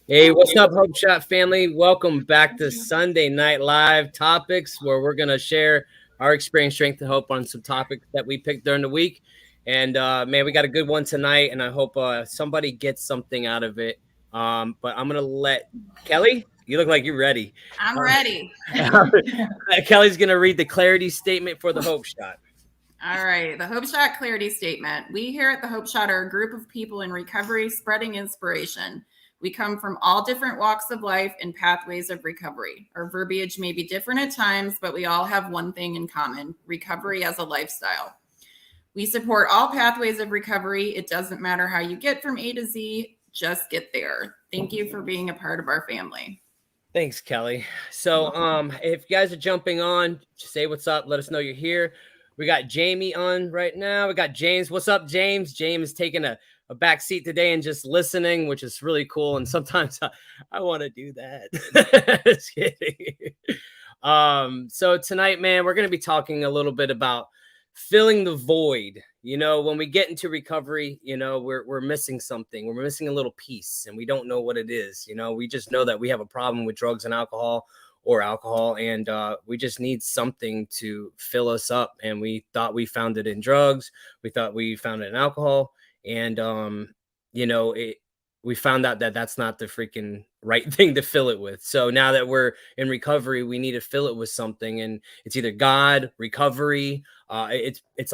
Hey, what's up, Hope Shot family? Welcome back to Sunday Night Live Topics, where we're going to share our experience, strength, and hope on some topics that we picked during the week. And man, we got a good one tonight, and I hope somebody gets something out of it. But I'm going to let Kelly, you look like you're ready. I'm ready. Kelly's going to read the clarity statement for the Hope Shot. All right. The Hope Shot Clarity Statement. We here at the Hope Shot are a group of people in recovery spreading inspiration. We come from all different walks of life and pathways of recovery. Our verbiage may be different at times, but we all have one thing in common: recovery as a lifestyle. We support all pathways of recovery. It doesn't matter how you get from A to Z, just get there. Thank you for being a part of our family. Thanks, Kelly. So, if you guys are jumping on, just say what's up. Let us know you're here. We got Jamie on right now. We got James. What's up, James? James is taking a back seat today and just listening, which is really cool. And sometimes I want to do that. Just kidding. So tonight, man, we're going to be talking a little bit about filling the void. You know, when we get into recovery, you know, we're missing something. We're missing a little piece and we don't know what it is. You know, we just know that we have a problem with drugs and alcohol, and we just need something to fill us up. And we thought we found it in drugs. We thought we found it in alcohol. And, you know, we found out that that's not the freaking right thing to fill it with. So now that we're in recovery, we need to fill it with something. And it's either God, recovery. It's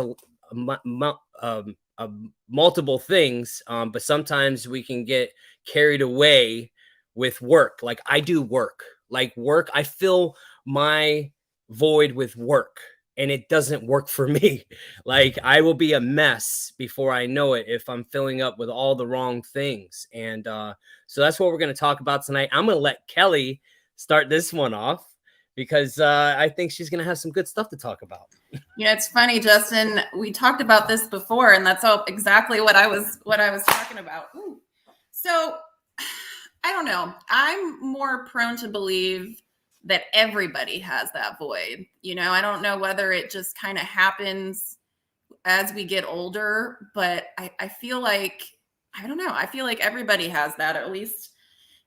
multiple things. But sometimes we can get carried away with work. Like I do work. Like work, I fill my void with work and it doesn't work for me. Like I will be a mess before I know it if I'm filling up with all the wrong things. And so that's what we're going to talk about tonight. I'm going to let Kelly start this one off because I think she's going to have some good stuff to talk about. Yeah, it's funny, Justin. We talked about this before, and that's all exactly what I was talking about. Ooh. So I don't know. I'm more prone to believe that everybody has that void. You know, I don't know whether it just kind of happens as we get older, but I feel like, I don't know. I feel like everybody has that, at least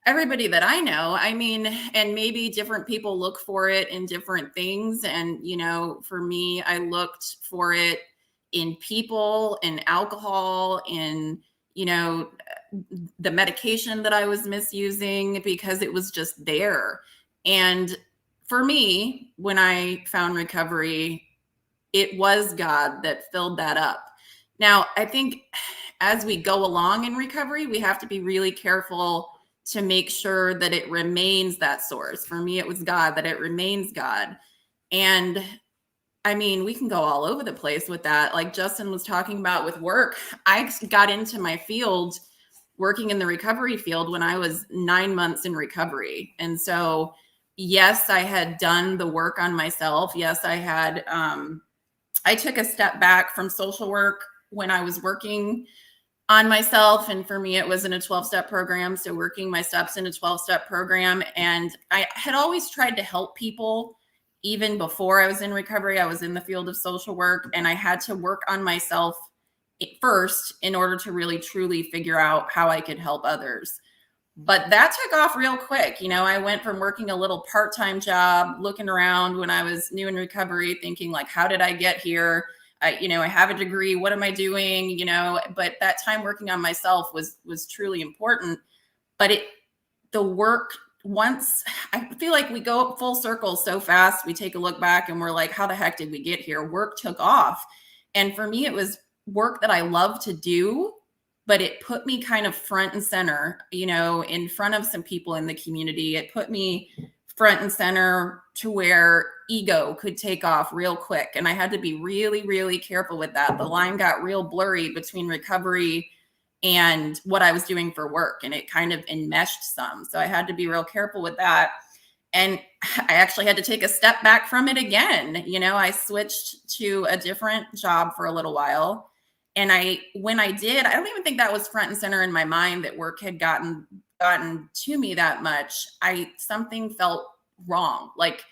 everybody that I know. I mean, and maybe different people look for it in different things. And, you know, for me, I looked for it in people, in alcohol, in, you know, the medication that I was misusing, because it was just there. And for me, when I found recovery, it was God that filled that up. Now, I think as we go along in recovery, we have to be really careful to make sure that it remains that source. For me, it was God, that it remains God. And I mean, we can go all over the place with that. Like Justin was talking about with work, I got into my field, working in the recovery field, when I was 9 months in recovery. And so, yes, I had done the work on myself. Yes, I had, I took a step back from social work when I was working on myself. And for me, it was in a 12-step program. So working my steps in a 12-step program. And I had always tried to help people. Even before I was in recovery, I was in the field of social work, and I had to work on myself first in order to really truly figure out how I could help others. But that took off real quick. You know, I went from working a little part-time job, looking around when I was new in recovery, thinking like, how did I get here? You know, I have a degree. What am I doing? You know, but that time working on myself was truly important. But the work, once, I feel like we go full circle so fast, we take a look back and we're like, how the heck did we get here? Work took off. And for me, it was work that I love to do, but it put me kind of front and center, you know, in front of some people in the community. It put me front and center to where ego could take off real quick. And I had to be really, really careful with that. The line got real blurry between recovery and what I was doing for work, and it kind of enmeshed some. So I had to be real careful with that. And I actually had to take a step back from it again. You know, I switched to a different job for a little while. And when I did, I don't even think that was front and center in my mind, that work had gotten to me that much. Something felt wrong. Like,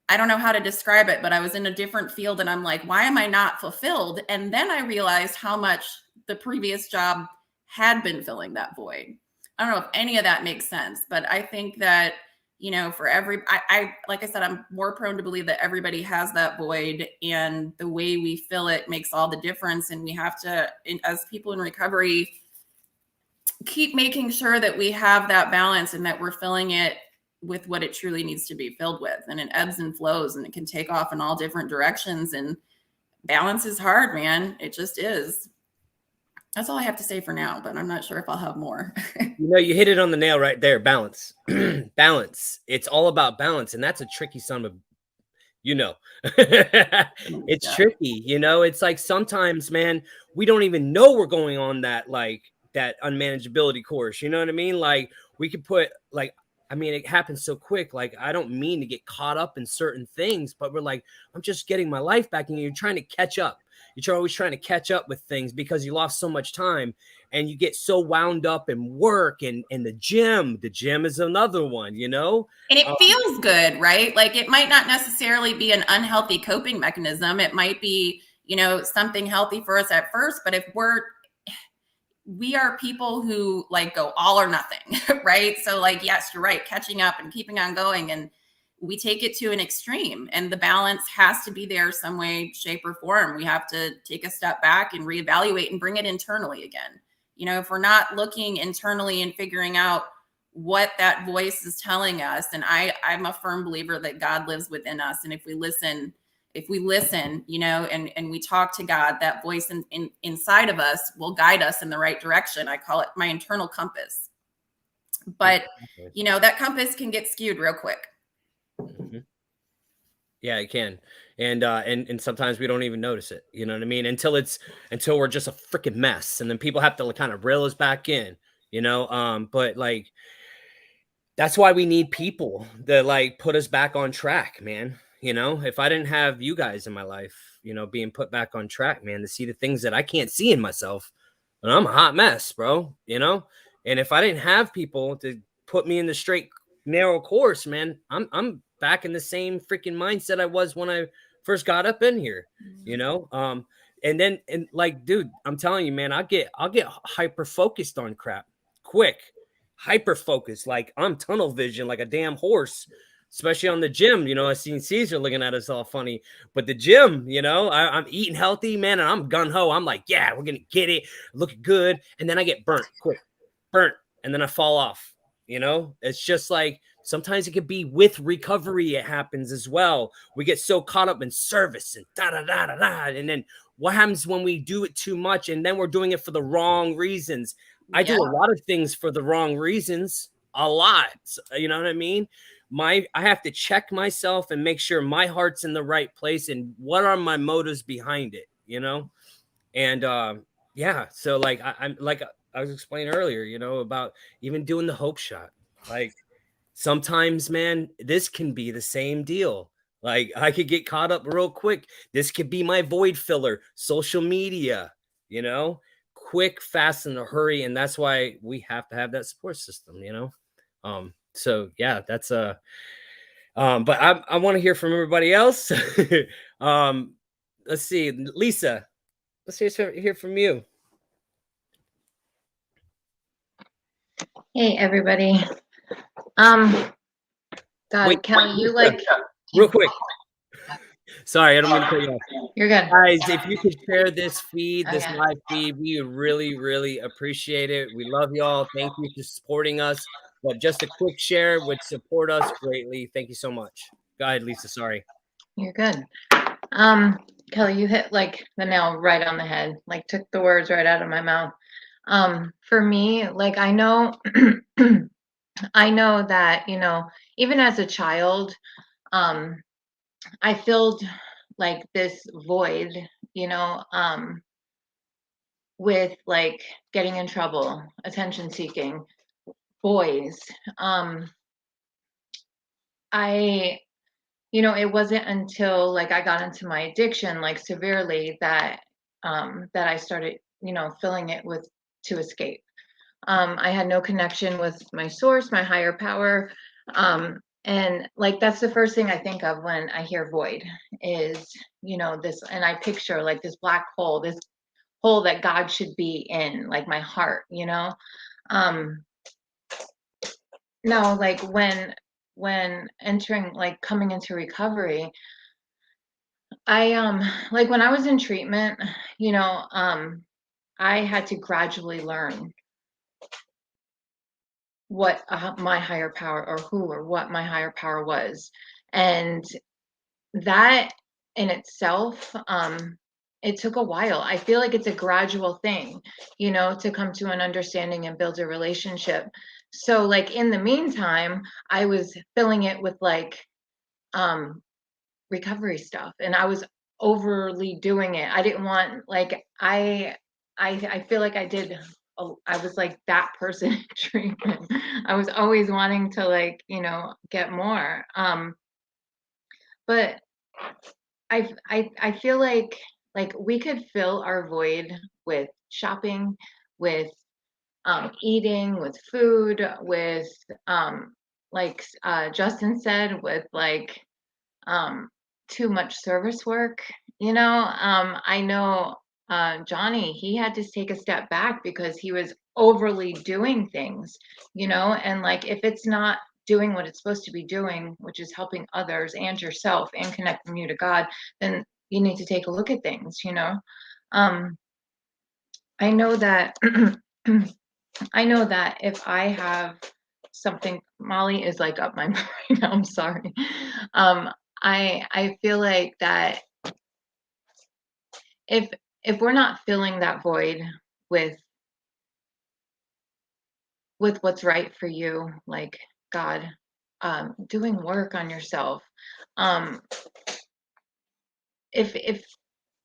I don't know how to describe it, but I was in a different field and I'm like, why am I not fulfilled? And then I realized how much the previous job had been filling that void. I don't know if any of that makes sense, but I think that, you know, for I like I said, I'm more prone to believe that everybody has that void, and the way we fill it makes all the difference. And we have to, as people in recovery, keep making sure that we have that balance and that we're filling it with what it truly needs to be filled with. And it ebbs and flows, and it can take off in all different directions. And balance is hard, man. It just is. That's all I have to say for now, but I'm not sure if I'll have more. You know, you hit it on the nail right there. Balance. Balance. It's all about balance. And that's a tricky son of, you know, it's Yeah. tricky. You know, it's like sometimes, man, we don't even know we're going on that, like that unmanageability course. You know what I mean? Like we could put like, I mean, it happens so quick. Like, I don't mean to get caught up in certain things, but we're like, I'm just getting my life back. And you're trying to catch up. You're always trying to catch up with things because you lost so much time, and you get so wound up in work and the gym. The gym is another one, you know? And it feels good, right? Like it might not necessarily be an unhealthy coping mechanism. It might be, you know, something healthy for us at first, but if we are people who like go all or nothing, right? So like, yes, you're right, catching up and keeping on going. And we take it to an extreme, and the balance has to be there some way, shape, or form. We have to take a step back and reevaluate and bring it internally again. You know, if we're not looking internally and figuring out what that voice is telling us, and I'm a firm believer that God lives within us. And if we listen, you know, and we talk to God, that voice inside of us will guide us in the right direction. I call it my internal compass. But, you know, that compass can get skewed real quick. Mm-hmm. Yeah, it can. And sometimes we don't even notice it. You know what I mean? Until we're just a freaking mess. And then people have to kind of reel us back in, you know? But like that's why we need people that like put us back on track, man. You know, if I didn't have you guys in my life, you know, being put back on track, man, to see the things that I can't see in myself, and I'm a hot mess, bro, you know? And if I didn't have people to put me in the straight narrow course, man, I'm back in the same freaking mindset I was when I first got up in here, you know? And then and like, dude, I'm telling you, man, I'll get hyper focused on crap quick, hyper focused, like I'm tunnel vision like a damn horse, especially on the gym. You know, I seen Caesar looking at us all funny, but the gym, you know, I'm eating healthy, man, and I'm gun ho. I'm like, yeah, we're gonna get it, looking good, and then I get burnt quick, burnt, and then I fall off. You know, it's just like sometimes it could be with recovery. It happens as well. We get so caught up in service and da da da da da, and then what happens when we do it too much, and then we're doing it for the wrong reasons. I do a lot of things for the wrong reasons, a lot. You know what I mean? I have to check myself and make sure my heart's in the right place and what are my motives behind it, you know? And yeah, so like I'm like I was explaining earlier, you know, about even doing the hope shot. Like sometimes, man, this can be the same deal. Like I could get caught up real quick. This could be my void filler, social media, you know, quick, fast, in a hurry. And that's why we have to have that support system, you know? So yeah, that's but I want to hear from everybody else. um, let's see, Lisa, let's hear from you. Hey everybody. God, Wait, Kelly, you like real quick. Sorry, I don't mean to cut you off. You're good. Guys, if you could share this feed, this Okay. live feed, we would really, really appreciate it. We love y'all. Thank you for supporting us. But just a quick share would support us greatly. Thank you so much. Go ahead, Lisa. Sorry. You're good. Kelly, you hit like the nail right on the head, like took the words right out of my mouth. For me, like I know I know that, you know, even as a child, I filled like this void, you know, with like getting in trouble, attention seeking, boys. I You know, it wasn't until like I got into my addiction like severely that that I started, you know, filling it with to escape. I had no connection with my source, my higher power. And like that's the first thing I think of when I hear void is, you know, this, and I picture like this black hole, this hole that God should be in, like my heart, you know. Um no, like when entering, like coming into recovery, I like when I was in treatment, you know, I had to gradually learn what my higher power, or who or what my higher power was. And that in itself, it took a while. I feel like it's a gradual thing, you know, to come to an understanding and build a relationship. So like in the meantime, I was filling it with like um recovery stuff, and I was overly doing it. I didn't want, like, I feel like I was like that person in treatment. I was always wanting to, like, you know, get more. But I feel like we could fill our void with shopping, with eating, with food, with like Justin said, with like too much service work. You know, I know Johnny, he had to take a step back because he was overly doing things, you know, and like if it's not doing what it's supposed to be doing, which is helping others and yourself and connecting you to God, then you need to take a look at things, you know. Um, I know that I know that if I have something, Molly is like up my brain. I'm sorry. Um, I feel like that if we're not filling that void with what's right for you, like God, doing work on yourself, um, if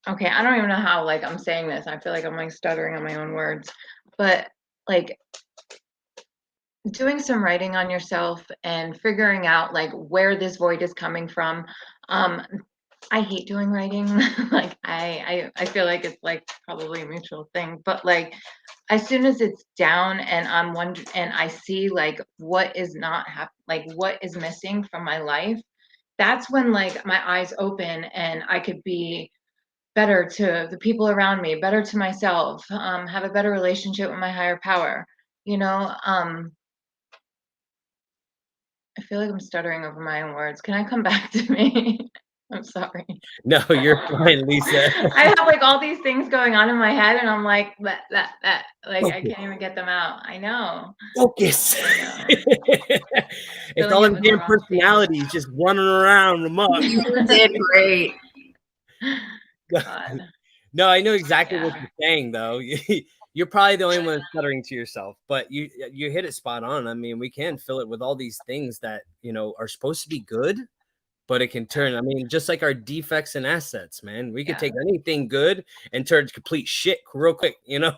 okay, I don't even know how like I'm saying this. I feel like I'm like stuttering on my own words, but like doing some writing on yourself and figuring out like where this void is coming from. um I hate doing writing. Like I feel like it's like probably a mutual thing, but like as soon as it's down and I'm wondering and I see like what is not like what is missing from my life, that's when like my eyes open and I could be better to the people around me, better to myself, have a better relationship with my higher power, you know. I feel like I'm stuttering over my own words. Can I come back to me? I'm sorry. No, you're fine, Lisa. I have like all these things going on in my head, and I'm like that. Like I Focus. can't even get them out. I know. Focus. I know. It's Filling all it them with the damn wrong things. personalities just running around amok. You did great. God. No, I know exactly what Yeah. you're saying, though. You're probably the only one stuttering to yourself, but you hit it spot on. I mean, we can fill it with all these things that are supposed to be good, but it can turn. I mean, just like our defects and assets, man. We could Yeah. take anything good and turn it to complete shit real quick. Yeah.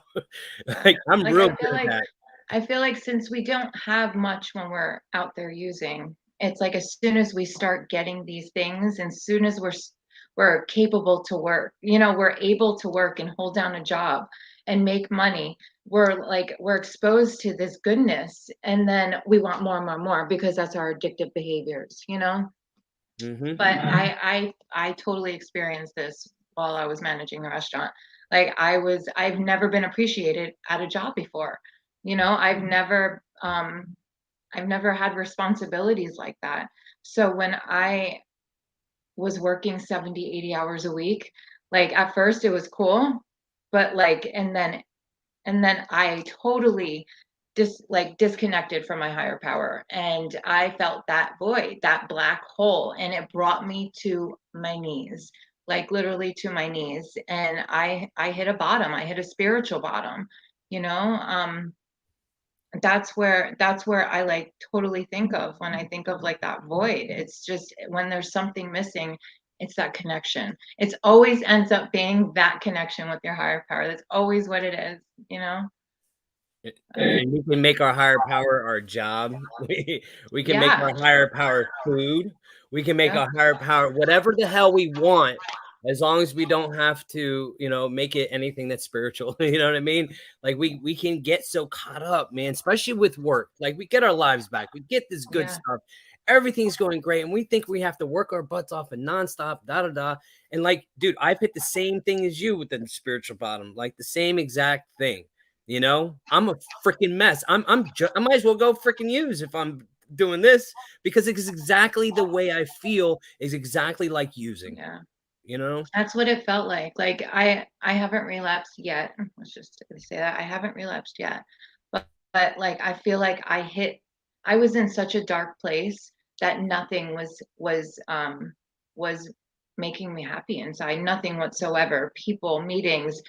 Like I'm Like real good at that. I feel like since we don't have much when we're out there using, it's like as soon as we start getting these things, and soon as we're capable to work, you know, we're able to work and hold down a job and make money, we're exposed to this goodness, and then we want more and more and more because that's our addictive behaviors, you know. Mm-hmm. But I totally experienced this while I was managing the restaurant. Like I've never been appreciated at a job before. You know, I've never had responsibilities like that. So when I was working 70, 80 hours a week, like at first it was cool, but like and then I totally disconnected from my higher power, and I felt that void, that black hole, and it brought me to my knees, like literally to my knees, and I hit a bottom. I hit a spiritual bottom, you know. That's where I like totally think of when I think of like that void. It's just when there's something missing, it's that connection. It's always ends up being that connection with your higher power. That's always what it is, you know. And we can make our higher power our job. We can make Yeah. our higher power food. We can make Yep. our higher power whatever the hell we want, as long as we don't have to, make it anything that's spiritual. You know what I mean? Like we can get so caught up, man, especially with work. Like we get our lives back. We get this good Yeah. stuff. Everything's going great, and we think we have to work our butts off and nonstop, da da da. And like, dude, I've hit the same thing as you with the spiritual bottom, like the same exact thing. You know, I'm a freaking mess. I might as well go freaking use if I'm doing this, because it's exactly the way I feel is exactly like using, Yeah. you know? That's what it felt like. Like I haven't relapsed yet. Let's just say that I haven't relapsed yet. But like I feel like I was in such a dark place that nothing was making me happy inside. Nothing whatsoever. People, meetings,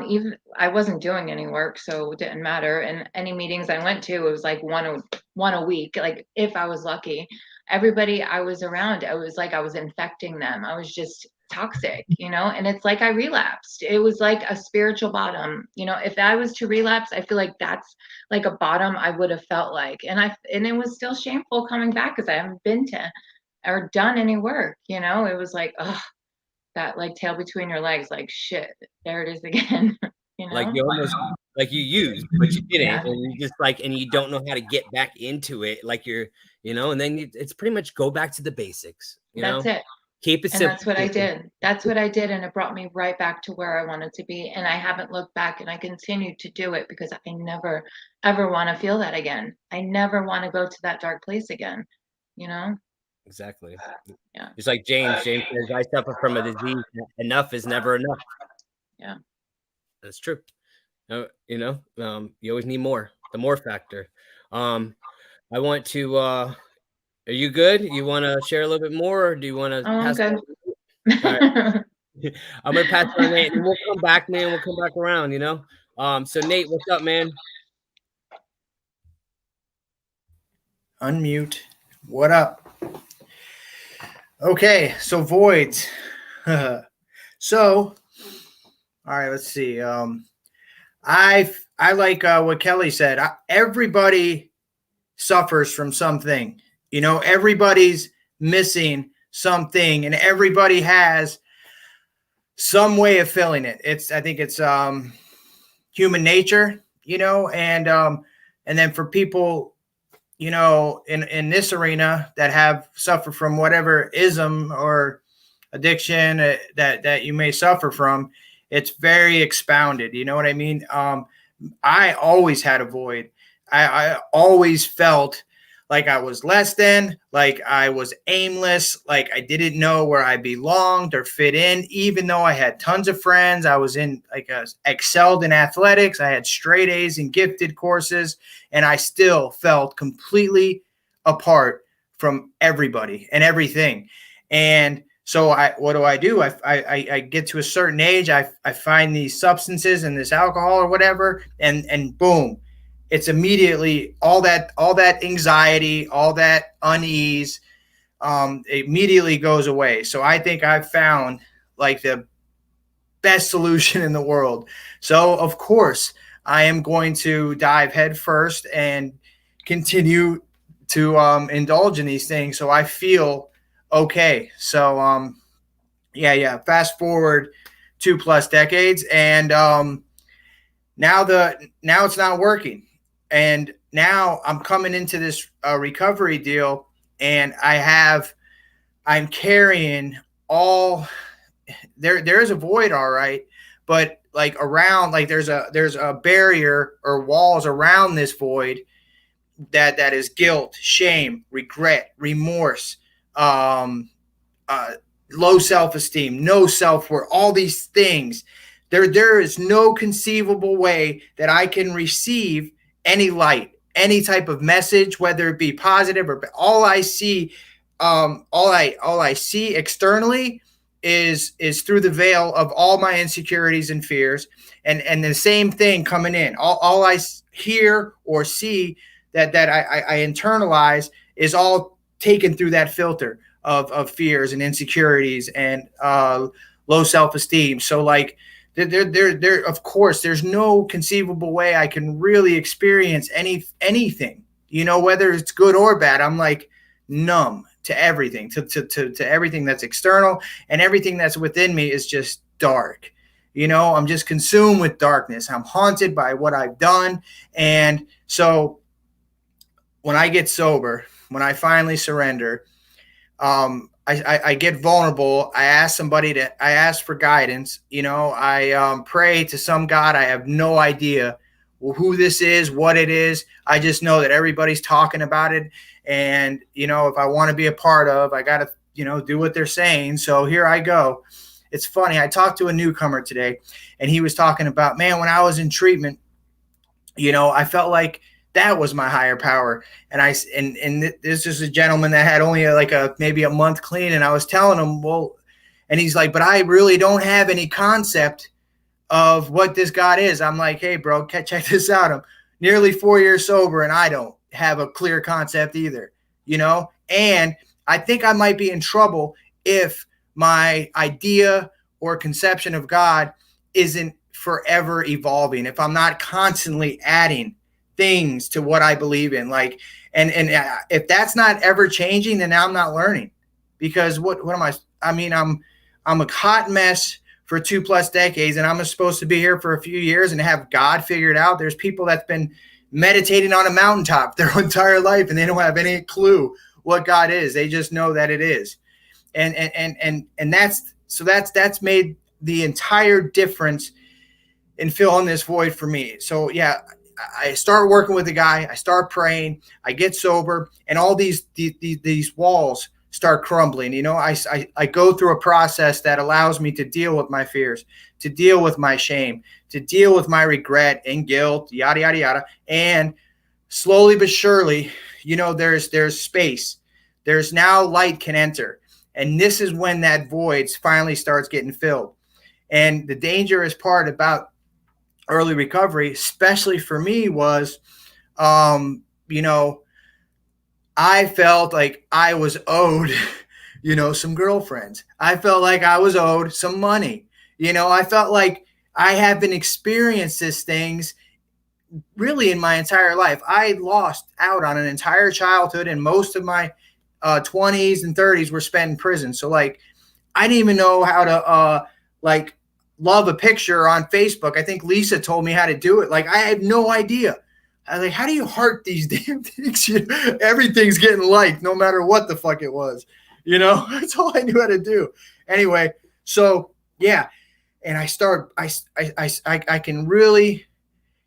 even I wasn't doing any work, so it didn't matter. And any meetings I went to, it was like one a week, like if I was lucky. Everybody I was around, it was like I was infecting them. I was just toxic, and it's like I relapsed. It was like a spiritual bottom. If I was to relapse, I feel like that's like a bottom I would have felt like. And it was still shameful coming back because I haven't been to or done any work. It was like, oh, that like tail between your legs, like shit, there it is again. you Like know you almost like you used, but you didn't, Yeah. and you just like, and you don't know how to get back into it, like you're, and then it's pretty much go back to the basics, That's it. keep it And simple. that's what I did. That's what I did. And it brought me right back to where I wanted to be. And I haven't looked back, and I continue to do it because I never, ever want to feel that again. I never want to go to that dark place again, you know? Exactly. Yeah. Just like James says, I suffer from a disease. Enough is never enough. Yeah. That's true. You always need more, the more factor. I want to, are you good? You want to share a little bit more, or do you want to Oh, I'm pass good. it on? All right. I'm going to pass it on Nate, and we'll come back, man. We'll come back around, So Nate, what's up, man? Unmute. What up? Okay, so voids. So, all right, let's see. I like what Kelly said. Everybody suffers from something. Everybody's missing something, and everybody has some way of filling it. I think it's human nature, and then for people, in this arena that have suffered from whatever ism or addiction that you may suffer from, it's very expounded. You know what I mean? I always had a void. I always felt like I was less than, like I was aimless, like I didn't know where I belonged or fit in, even though I had tons of friends. I was excelled in athletics. I had straight A's in gifted courses, and I still felt completely apart from everybody and everything. And so what do? I get to a certain age. I find these substances and this alcohol or whatever, and boom, it's immediately all that anxiety, all that unease, immediately goes away. So I think I've found like the best solution in the world. So of course I am going to dive head first and continue to indulge in these things so I feel okay. So yeah. Fast forward 2+ decades, and now it's not working, and now I'm coming into this recovery deal, and I'm carrying all there's a void, all right, but like around, like there's a barrier or walls around this void that is guilt, shame, regret, remorse, um, low self-esteem, no self-worth, all these things. There is no conceivable way that I can receive any light, any type of message, whether it be positive or all I see, all I see externally is through the veil of all my insecurities and fears, and the same thing coming in. All I hear or see that I internalize is all taken through that filter of fears and insecurities and low self-esteem. So like there of course there's no conceivable way I can really experience anything, whether it's good or bad. I'm like numb to everything, to everything that's external, and everything that's within me is just dark. I'm just consumed with darkness. I'm haunted by what I've done. And so when I get sober, when I finally surrender, I get vulnerable. I ask for guidance. I pray to some God. I have no idea who this is, what it is. I just know that everybody's talking about it. And, you know, if I want to be a part of, I got to, you know, do what they're saying. So here I go. It's funny. I talked to a newcomer today, and he was talking about, man, when I was in treatment, you know, I felt like that was my higher power. And this is a gentleman that had only maybe a month clean. And I was telling him, well, and he's like, but I really don't have any concept of what this God is. I'm like, hey, bro, check this out. I'm nearly 4 years sober, and I don't have a clear concept either, you know? And I think I might be in trouble if my idea or conception of God isn't forever evolving, if I'm not constantly adding things to what I believe in. Like, and if that's not ever changing, then I'm not learning. Because what am I? I mean, I'm a hot mess for 2+ decades, and I'm supposed to be here for a few years and have God figured out. There's people that's been meditating on a mountaintop their entire life, and they don't have any clue what God is. They just know that it is. And that's made the entire difference in filling this void for me. So yeah, I start working with the guy, I start praying, I get sober, and all these walls start crumbling. You know, I go through a process that allows me to deal with my fears, to deal with my shame, to deal with my regret and guilt, yada, yada, yada. And slowly but surely, you know, there's space. There's now light can enter. And this is when that void finally starts getting filled. And the dangerous part about early recovery, especially for me, was, you know, I felt like I was owed, you know, some girlfriends. I felt like I was owed some money. You know, I felt like I haven't experienced these things really in my entire life. I lost out on an entire childhood, and most of my 20s and 30s were spent in prison. So like, I didn't even know how to love a picture on Facebook. I think Lisa told me how to do it. Like, I had no idea. I was like, how do you heart these damn things? Everything's getting liked, no matter what the fuck it was. You know, that's all I knew how to do. Anyway, so yeah, and I can really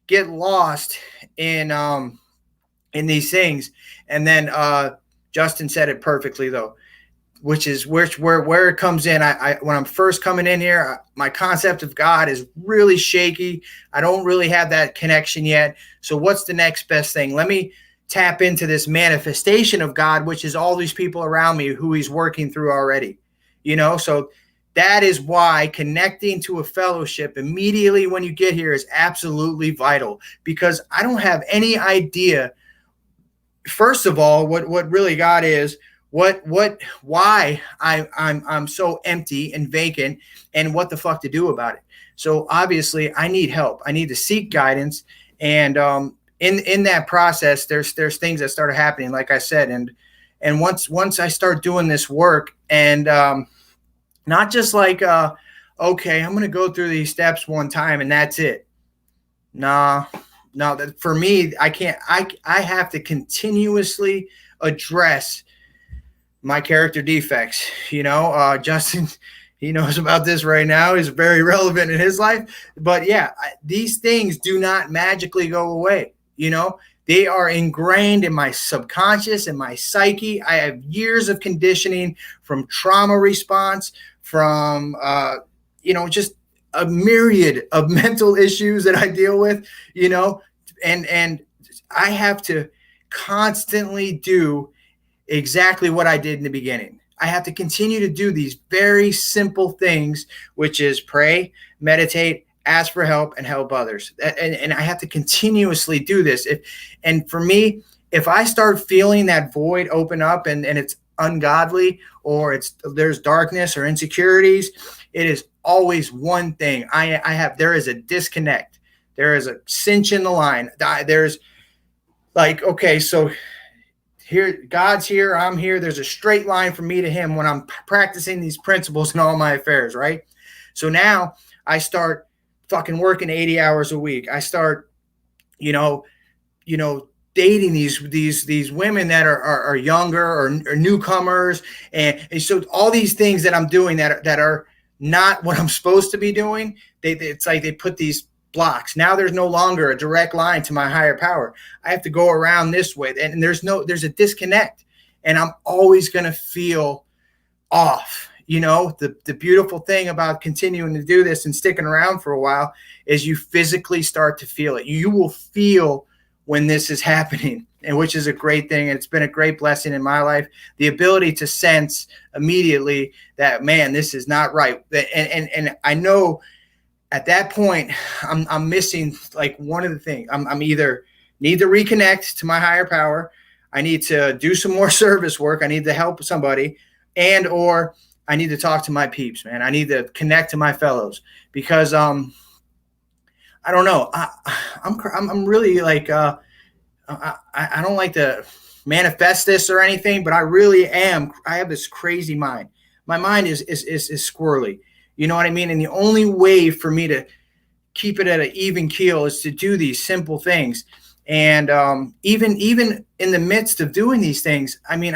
get lost in these things. And then Justin said it perfectly though, which is where it comes in. I when I'm first coming in here, my concept of God is really shaky. I don't really have that connection yet. So what's the next best thing? Let me tap into this manifestation of God, which is all these people around me who he's working through already. You know, so that is why connecting to a fellowship immediately when you get here is absolutely vital, because I don't have any idea, first of all, what really God is, why I'm so empty and vacant, and what the fuck to do about it. So obviously I need help. I need to seek guidance. And in that process, there's things that started happening, like I said. And once I start doing this work, and not just like, okay, I'm going to go through these steps one time and that's it. No, for me, I can't, I have to continuously address my character defects. You know, Justin, he knows about this right now. Is very relevant in his life. But yeah, these things do not magically go away. You know, they are ingrained in my subconscious and my psyche. I have years of conditioning from trauma response, from, you know, just a myriad of mental issues that I deal with, you know, and I have to constantly do exactly what I did in the beginning. I have to continue to do these very simple things, which is pray, meditate, ask for help, and help others. And I have to continuously do this. And for me, if I start feeling that void open up and it's ungodly, or there's darkness or insecurities, it is always one thing. There is a disconnect. There is a cinch in the line. There's like, okay, so here, God's here, I'm here. There's a straight line from me to him when I'm practicing these principles in all my affairs, right? So now I start fucking working 80 hours a week. I start, you know, dating these women that are younger or newcomers. And so all these things that I'm doing that are not what I'm supposed to be doing. It's like they put these blocks. Now there's no longer a direct line to my higher power. I have to go around this way, and there's a disconnect, and I'm always going to feel off. You know, the beautiful thing about continuing to do this and sticking around for a while is you physically start to feel it. You will feel when this is happening, and which is a great thing. And it's been a great blessing in my life, the ability to sense immediately that, man, this is not right. And I know at that point I'm missing like one of the things. I'm either need to reconnect to my higher power. I need to do some more service work. I need to help somebody, and or I need to talk to my peeps, man. I need to connect to my fellows, because I don't know. I'm really like I don't like to manifest this or anything, but I really am. I have this crazy mind. My mind is squirrely. You know what I mean? And the only way for me to keep it at an even keel is to do these simple things. And even in the midst of doing these things, I mean,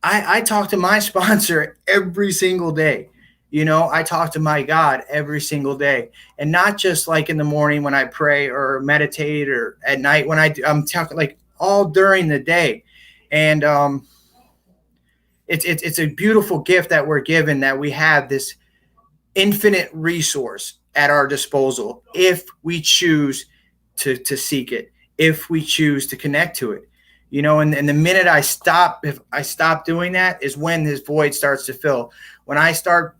I talk to my sponsor every single day. You know, I talk to my God every single day, and not just like in the morning when I pray or meditate, or at night when I'm talking, like all during the day. And it's a beautiful gift that we're given, that we have this infinite resource at our disposal if we choose to seek it, if we choose to connect to it. You know, and the minute if I stop doing that is when this void starts to fill. When I start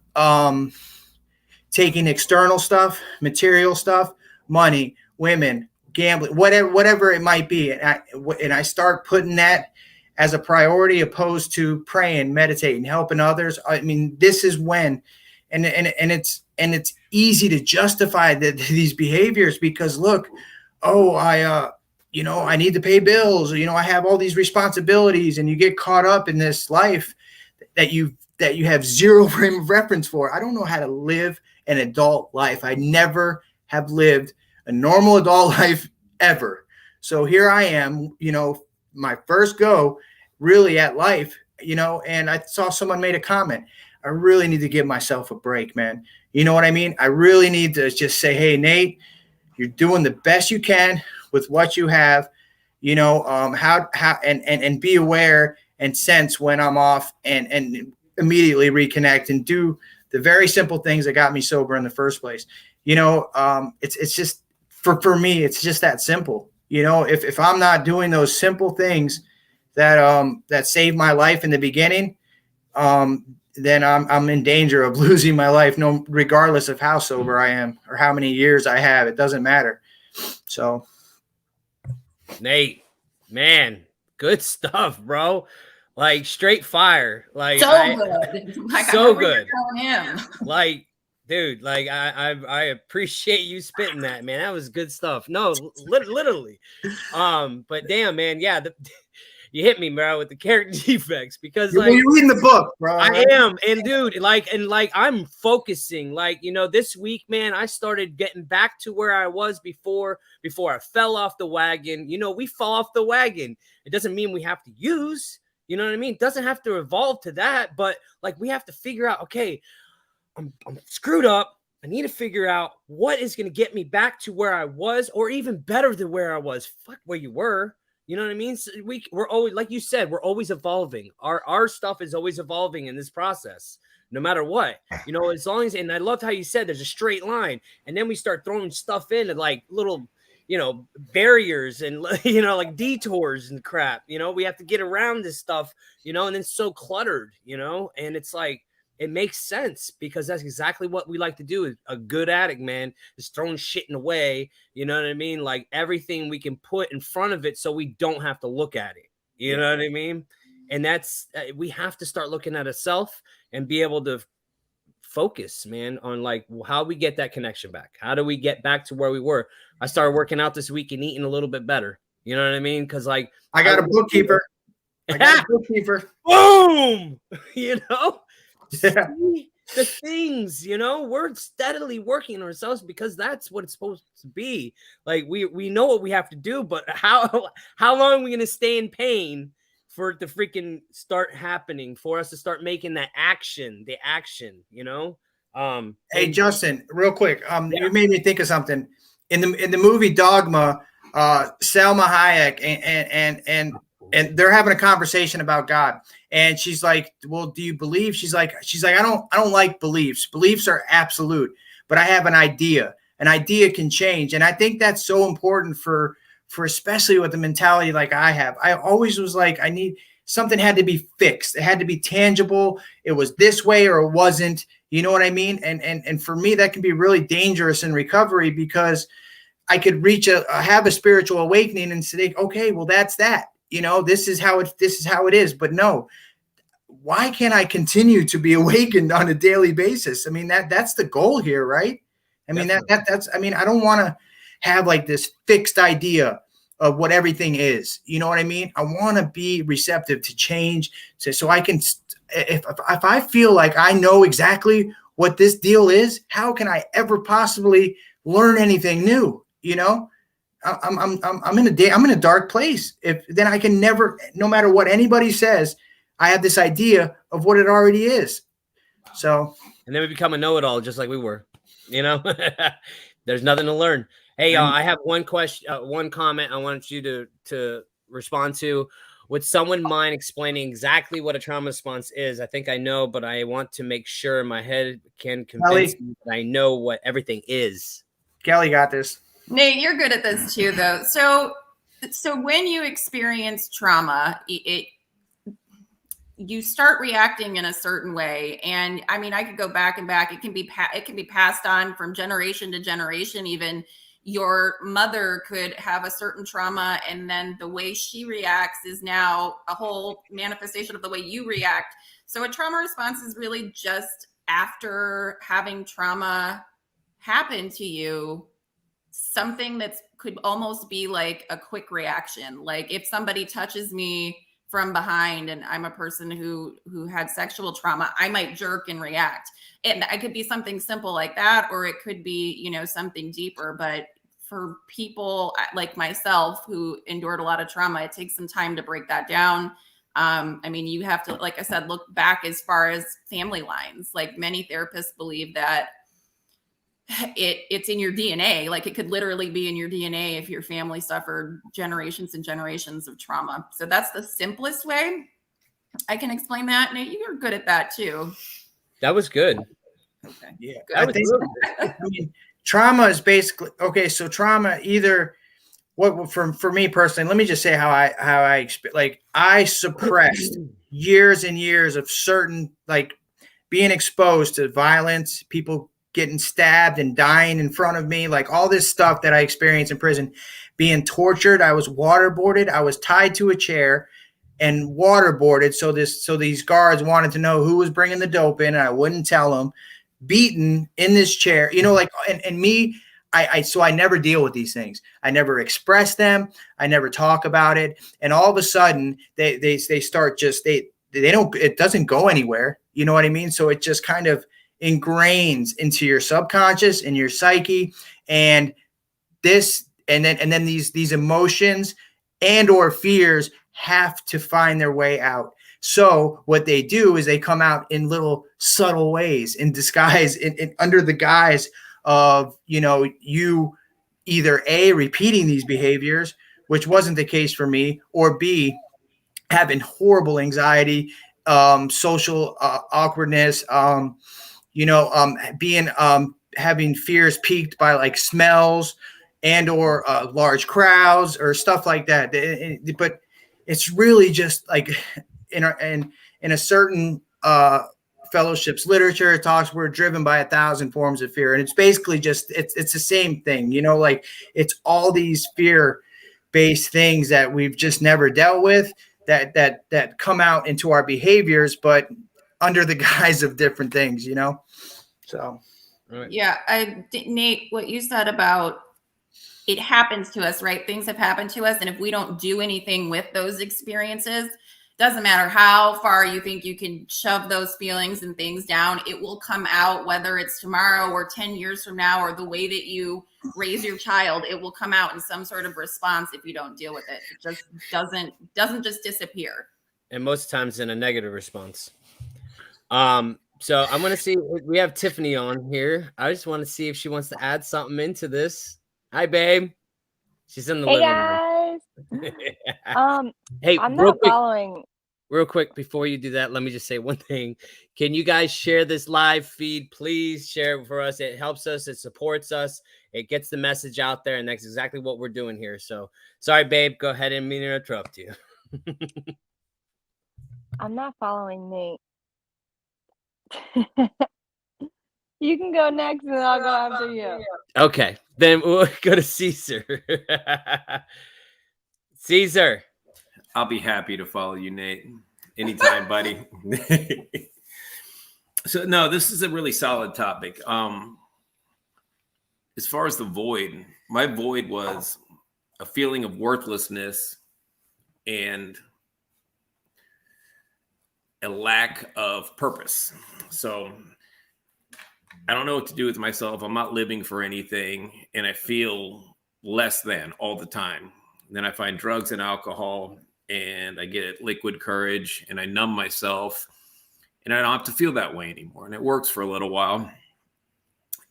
taking external stuff, material stuff, money, women, gambling, whatever it might be, and I start putting that as a priority opposed to praying, meditating, helping others. I mean, this is when, and it's easy to justify these behaviors, because look, I need to pay bills. I have all these responsibilities, and you get caught up in this life that you have zero frame of reference for. I don't know how to live an adult life. I never have lived a normal adult life ever. So here I am, my first go really at life, and I saw someone made a comment. I really need to give myself a break, man. You know what I mean? I really need to just say, hey, Nate, you're doing the best you can with what you have, and be aware and sense when I'm off, and immediately reconnect and do the very simple things that got me sober in the first place. It's just for me, it's just that simple. If I'm not doing those simple things that saved my life in the beginning, then I'm in danger of losing my life, regardless of how sober I am or how many years I have. It doesn't matter. So, Nate, man, good stuff, bro. Like straight fire. Like good. Like, so good. Him. Like, dude, like I appreciate you spitting that, man. That was good stuff. No, literally. But damn, man, yeah, you hit me, bro, with the character defects, because you're reading the book, bro. I am, and dude, like I'm focusing. Like, this week, man, I started getting back to where I was before I fell off the wagon. We fall off the wagon. It doesn't mean we have to use. You know what I mean? It doesn't have to evolve to that, but like we have to figure out, okay, I'm screwed up. I need to figure out what is going to get me back to where I was, or even better than where I was. Fuck where you were. You know what I mean? So we're always, like you said, we're always evolving. Our stuff is always evolving in this process, no matter what. As long as, and I loved how you said there's a straight line, and then we start throwing stuff into like little, barriers and like detours and crap. We have to get around this stuff, and it's so cluttered, and it's like, it makes sense, because that's exactly what we like to do. A good addict, man, is throwing shit in the way. You know what I mean? Like everything we can put in front of it so we don't have to look at it. You know what I mean? And that's, we have to start looking at ourselves and be able to focus, man, on like how we get that connection back. How do we get back to where we were? I started working out this week and eating a little bit better. You know what I mean? Because like I got a bookkeeper. Boom. Yeah. The things, we're steadily working on ourselves, because that's what it's supposed to be. Like we know what we have to do, but how long are we going to stay in pain for it to freaking start happening, for us to start making the action, Hey Justin, real quick, Yeah. you made me think of something. In the movie Dogma, Selma Hayek and they're having a conversation about God, and she's like, "Well, do you believe?" She's like, "I don't like beliefs. Beliefs are absolute, but I have an idea. An idea can change," and I think that's so important for especially with the mentality like I have. I always was like, I need something had to be fixed. It had to be tangible. It was this way or it wasn't. You know what I mean? And for me, that can be really dangerous in recovery because I could have a spiritual awakening and say, okay, well, that's that. You know, this is how it is. But no, why can't I continue to be awakened on a daily basis? I mean, that's the goal here, right? I mean, that's I mean, I don't want to have like this fixed idea of what everything is. You know what I mean? I want to be receptive to change so I can if I feel like I know exactly what this deal is, how can I ever possibly learn anything new? You know, I'm in a dark place. If then I can never, no matter what anybody says, I have this idea of what it already is. So, and then we become a know-it-all, just like we were. You know, there's nothing to learn. Hey, I have one question, one comment I wanted you to respond to. Would someone mind explaining exactly what a trauma response is? I think I know, but I want to make sure my head can convince me that I know what everything is. Kelly got this. Nate, you're good at this too, though. So when you experience trauma, you start reacting in a certain way, and I mean, I could go back and back. It can be passed on from generation to generation. Even your mother could have a certain trauma, and then the way she reacts is now a whole manifestation of the way you react. So a trauma response is really just after having trauma happen to you, something that could almost be like a quick reaction. Like if somebody touches me from behind and I'm a person who had sexual trauma, I might jerk and react. And it could be something simple like that, or it could be, you know, something deeper. But for people like myself who endured a lot of trauma, it takes some time to break that down. I mean, you have to, like I said, look back as far as family lines. Like many therapists believe that it's in your DNA. Like it could literally be in your DNA if your family suffered generations and generations of trauma. So that's the simplest way I can explain that. Nate, you're good at that too. That was good. Okay. Yeah, Good. I think I mean, trauma is basically okay. So trauma either what for me personally. Let me just say how I like I suppressed years and years of certain like being exposed to violence, people getting stabbed and dying in front of me, like all this stuff that I experienced in prison, being tortured. I was waterboarded. I was tied to a chair and waterboarded. So these guards wanted to know who was bringing the dope in, and I wouldn't tell them. Beaten in this chair, you know, like and me. So I never deal with these things. I never express them. I never talk about it. And all of a sudden they start just they don't. It doesn't go anywhere. You know what I mean? So it just kind of ingrains into your subconscious and your psyche, and then these emotions and or fears have to find their way out. So what they do is they come out in little subtle ways, in disguise, in under the guise of, you know, you either A, repeating these behaviors, which wasn't the case for me, or B, having horrible anxiety, social awkwardness, being having fears piqued by like smells and or large crowds or stuff like that. But it's really just like in a certain fellowships literature, it talks we're driven by 1,000 forms of fear, and it's basically just it's the same thing, you know, like it's all these fear based things that we've just never dealt with that come out into our behaviors, but under the guise of different things, you know. So Right. Yeah, Nate, what you said about it happens to us, right? Things have happened to us, and if we don't do anything with those experiences, doesn't matter how far you think you can shove those feelings and things down, it will come out, whether it's tomorrow or 10 years from now, or the way that you raise your child, it will come out in some sort of response if you don't deal with it. It just doesn't just disappear. And most times in a negative response. So I'm gonna see. We have Tiffany on here. I just want to see if she wants to add something into this. Hi, babe. She's in the Hey living guys. room. Hey, I'm real not quick, following. real quick before you do that, let me just say one thing. Can you guys share this live feed? Please share it for us. It helps us. It supports us. It gets the message out there, and that's exactly what we're doing here. So, sorry, babe. Go ahead and mean to interrupt you. I'm not following Nate. You can go next, and I'll go after you. Okay, then we'll go to Caesar. Caesar. I'll be happy to follow you, Nate. Anytime, buddy. So no, this is a really solid topic. As far as the void, my void was a feeling of worthlessness and a lack of purpose. So I don't know what to do with myself. I'm not living for anything, and I feel less than all the time. And then I find drugs and alcohol, and I get liquid courage, and I numb myself, and I don't have to feel that way anymore. And it works for a little while,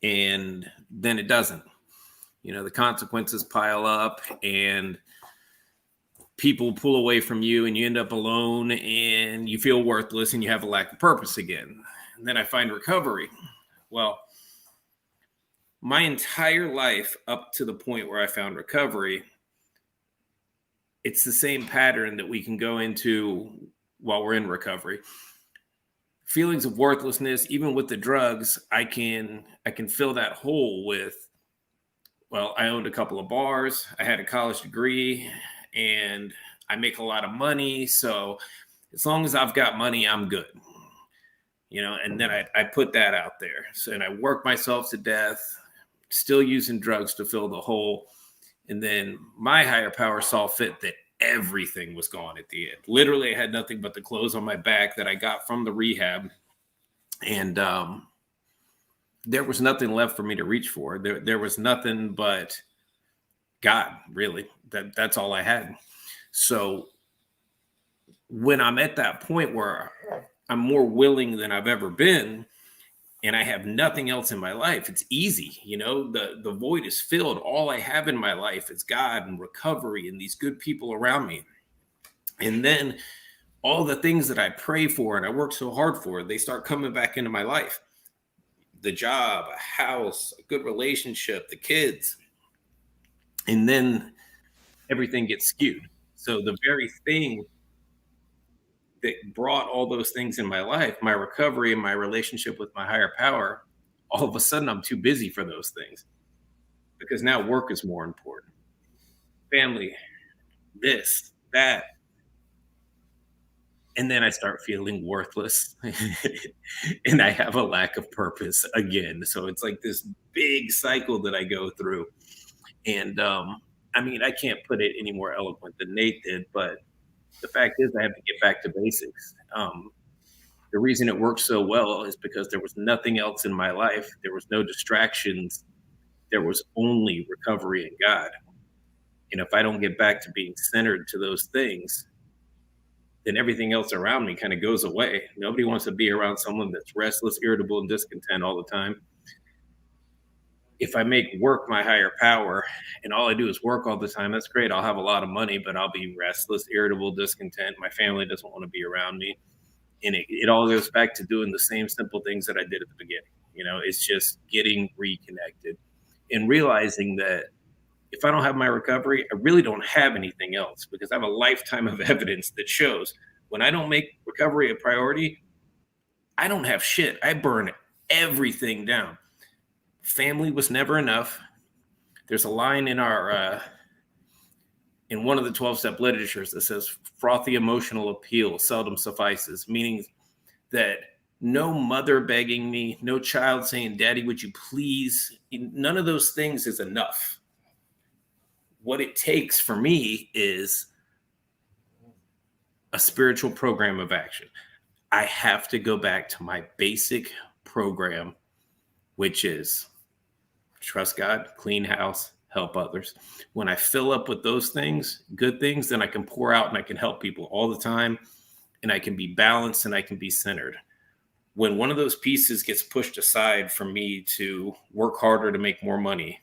and then it doesn't. You know, the consequences pile up, and people pull away from you, and you end up alone, and you feel worthless, and you have a lack of purpose again. And then I find recovery. Well, my entire life up to the point where I found recovery, it's the same pattern that we can go into while we're in recovery. Feelings of worthlessness, even with the drugs, I can fill that hole with, well, I owned a couple of bars, I had a college degree, and I make a lot of money. So as long as I've got money, I'm good. You know, and then I put that out there. So, and I work myself to death, still using drugs to fill the hole. And then my higher power saw fit that everything was gone at the end. Literally, I had nothing but the clothes on my back that I got from the rehab. And there was nothing left for me to reach for. There was nothing but God, really. That's all I had. So when I'm at that point where I'm more willing than I've ever been, and I have nothing else in my life, it's easy. You know, the void is filled. All I have in my life is God and recovery and these good people around me. And then all the things that I pray for and I work so hard for, they start coming back into my life. The job, a house, a good relationship, the kids. And then everything gets skewed. So the very thing that brought all those things in my life, my recovery and my relationship with my higher power, all of a sudden I'm too busy for those things because now work is more important. Family, this, that. And then I start feeling worthless and I have a lack of purpose again. So it's like this big cycle that I go through. And I mean, I can't put it any more eloquent than Nate did, but the fact is I have to get back to basics. The reason it worked so well is because there was nothing else in my life. There was no distractions. There was only recovery in God. And if I don't get back to being centered to those things, then everything else around me kind of goes away. Nobody wants to be around someone that's restless, irritable, and discontent all the time. If I make work my higher power and all I do is work all the time, that's great. I'll have a lot of money, but I'll be restless, irritable, discontent. My family doesn't want to be around me. And it all goes back to doing the same simple things that I did at the beginning. You know, it's just getting reconnected and realizing that if I don't have my recovery, I really don't have anything else because I have a lifetime of evidence that shows when I don't make recovery a priority, I don't have shit. I burn everything down. Family was never enough. There's a line in our in one of the 12-step literatures that says frothy emotional appeal seldom suffices, meaning that no mother begging me, no child saying, "Daddy, would you please?" None of those things is enough. What it takes for me is a spiritual program of action. I have to go back to my basic program, which is trust God, clean house, help others. When I fill up with those things, good things, then I can pour out and I can help people all the time. And I can be balanced and I can be centered. when one of those pieces gets pushed aside for me to work harder to make more money,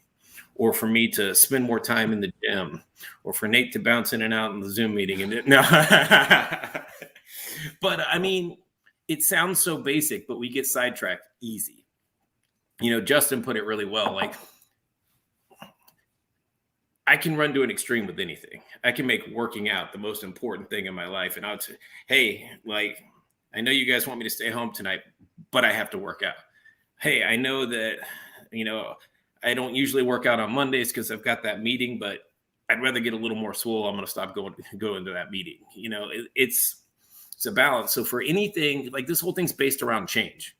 or for me to spend more time in the gym, or for Nate to bounce in and out in the Zoom meeting. And no, but I mean, it sounds so basic, but we get sidetracked easy. You know, Justin put it really well. Like, I can run to an extreme with anything. I can make working out the most important thing in my life. And I would say, hey, like, I know you guys want me to stay home tonight, but I have to work out. Hey, I know that, you know, I don't usually work out on Mondays because I've got that meeting, but I'd rather get a little more swole. I'm going to stop going to that meeting. You know, it's a balance. So for anything, like, this whole thing's based around change.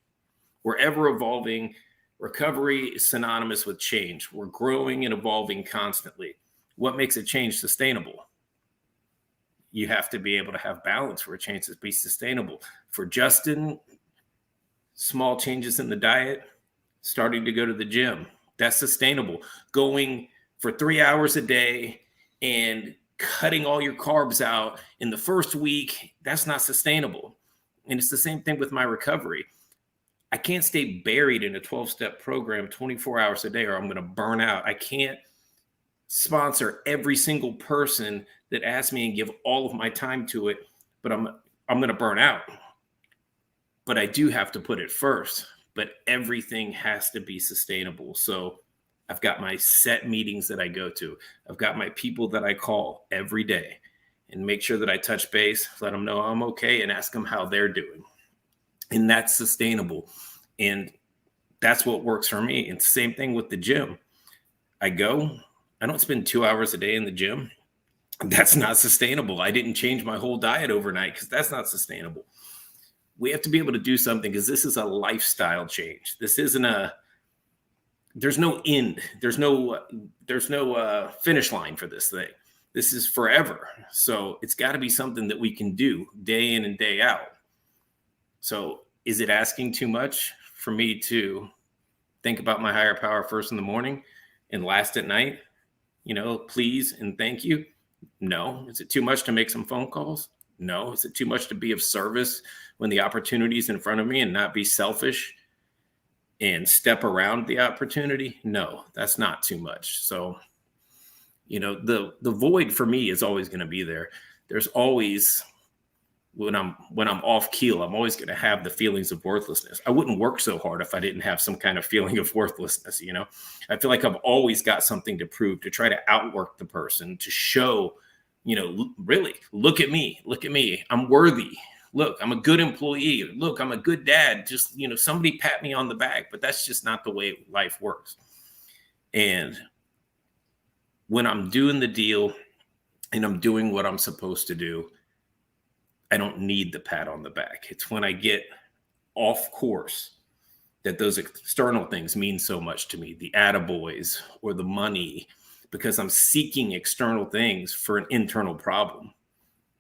We're ever evolving. Recovery is synonymous with change. We're growing and evolving constantly. What makes a change sustainable? You have to be able to have balance for a change to be sustainable. For Justin, small changes in the diet, starting to go to the gym, that's sustainable. Going for 3 hours a day and cutting all your carbs out in the first week, that's not sustainable. And it's the same thing with my recovery. I can't stay buried in a 12-step program 24 hours a day, or I'm going to burn out. I can't sponsor every single person that asks me and give all of my time to it, but I'm going to burn out. But I do have to put it first. But everything has to be sustainable. So I've got my set meetings that I go to. I've got my people that I call every day and make sure that I touch base, let them know I'm okay, and ask them how they're doing. And that's sustainable. And that's what works for me. And same thing with the gym. I don't spend 2 hours a day in the gym. That's not sustainable. I didn't change my whole diet overnight because that's not sustainable. We have to be able to do something because this is a lifestyle change. This isn't there's no end. There's no finish line for this thing. This is forever. So it's got to be something that we can do day in and day out. So is it asking too much for me to think about my higher power first in the morning and last at night? You know, please and thank you. No. Is it too much to make some phone calls? No. Is it too much to be of service when the opportunity is in front of me and not be selfish and step around the opportunity? No, that's not too much. So, you know, the void for me is always going to be there. There's always, when I'm off keel, I'm always going to have the feelings of worthlessness. I wouldn't work so hard if I didn't have some kind of feeling of worthlessness. You know, I feel like I've always got something to prove, to try to outwork the person, to show, you know, really, look at me, I'm worthy. Look, I'm a good employee. Look, I'm a good dad. Just, you know, somebody pat me on the back, but that's just not the way life works. And when I'm doing the deal and I'm doing what I'm supposed to do, I don't need the pat on the back. It's when I get off course that those external things mean so much to me, the attaboys or the money, because I'm seeking external things for an internal problem.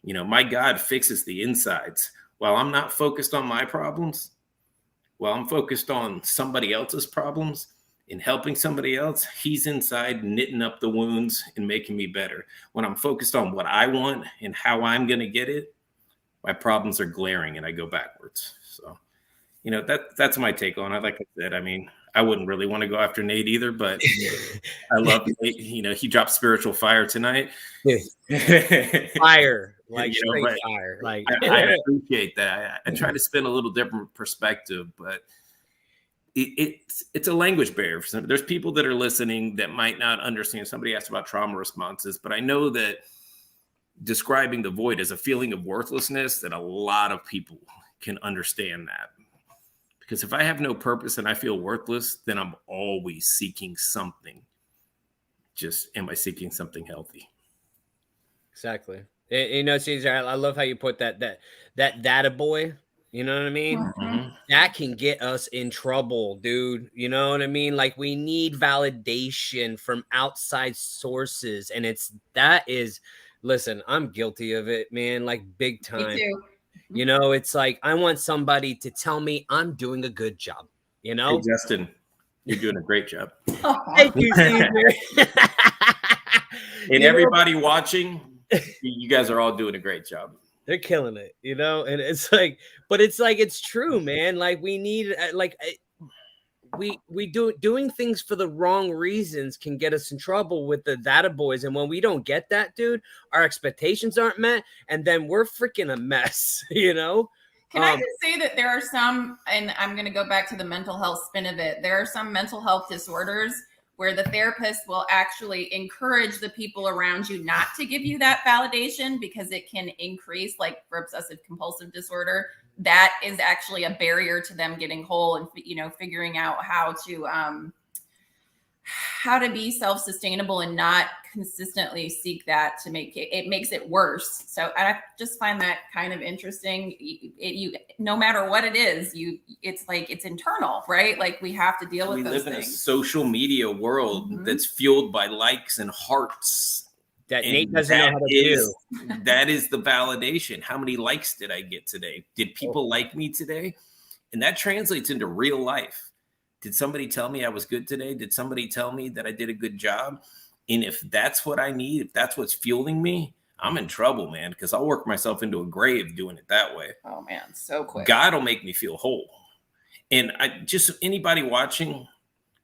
You know, my God fixes the insides. While I'm not focused on my problems, while I'm focused on somebody else's problems and helping somebody else, he's inside knitting up the wounds and making me better. When I'm focused on what I want and how I'm going to get it, my problems are glaring and I go backwards. So, you know, that's my take on it. Like I said, I mean, I wouldn't really want to go after Nate either, but I love Nate. You know, he dropped spiritual fire tonight. Fire, like you know, straight fire. Like I appreciate that. I try to spin a little different perspective, but it's a language barrier. There's people that are listening that might not understand. Somebody asked about trauma responses, but I know that describing the void as a feeling of worthlessness, that a lot of people can understand that. Because if I have no purpose and I feel worthless, then I'm always seeking something. Just, am I seeking something healthy? Exactly. You know, Caesar, I love how you put that data boy. You know what I mean? Mm-hmm. That can get us in trouble, dude. You know what I mean? Like, we need validation from outside sources. And listen, I'm guilty of it, man. Like, big time. Me too. You know, it's like, I want somebody to tell me I'm doing a good job, you know? Hey, Justin, you're doing a great job. Thank you, Caesar. And everybody watching, you guys are all doing a great job. They're killing it, you know? And it's like, but it's like, it's true, man. Like we need, we doing things for the wrong reasons can get us in trouble with the data boys. And when we don't get that, dude, our expectations aren't met. And then we're freaking a mess, you know? Can I just say that there are some, and I'm going to go back to the mental health spin of it. There are some mental health disorders where the therapist will actually encourage the people around you not to give you that validation because it can increase, like for obsessive compulsive disorder, that is actually a barrier to them getting whole and, you know, figuring out how to be self-sustainable and not consistently seek that to make it makes it worse. So I just find that kind of interesting. You no matter what it is, it's like it's internal, right? Like we have to deal with those things. We live in a social media world that's fueled by likes and hearts. That Nate doesn't know how to do. That is the validation. How many likes did I get today? Did people like me today? And that translates into real life. Did somebody tell me I was good today? Did somebody tell me that I did a good job? And if that's what I need, if that's what's fueling me, I'm in trouble, man, because I'll work myself into a grave doing it that way. Oh, man, so quick. God will make me feel whole. And anybody watching,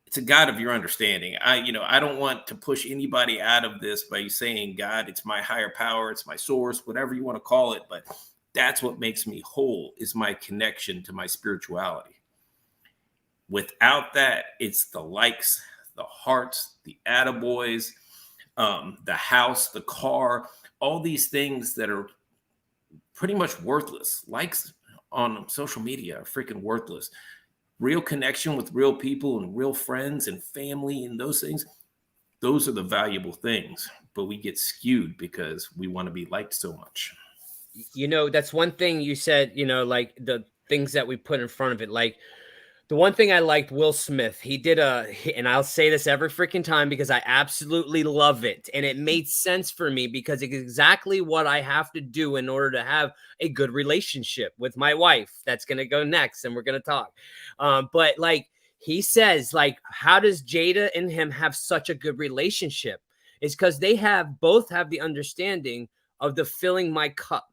it's a God of your understanding. I don't want to push anybody out of this by saying, God, it's my higher power, it's my source, whatever you want to call it. But that's what makes me whole, is my connection to my spirituality. Without that, it's the likes, the hearts, the attaboys, the house, the car, all these things that are pretty much worthless. Likes on social media are freaking worthless. Real connection with real people and real friends and family and those things, those are the valuable things. But we get skewed because we want to be liked so much. You know, that's one thing you said, you know, like the things that we put in front of it, like, the one thing I liked, Will Smith, he did and I'll say this every freaking time because I absolutely love it. And it made sense for me because it's exactly what I have to do in order to have a good relationship with my wife. That's going to go next and we're going to talk. But like he says, like, how does Jada and him have such a good relationship? It's because they both have the understanding of the filling my cup.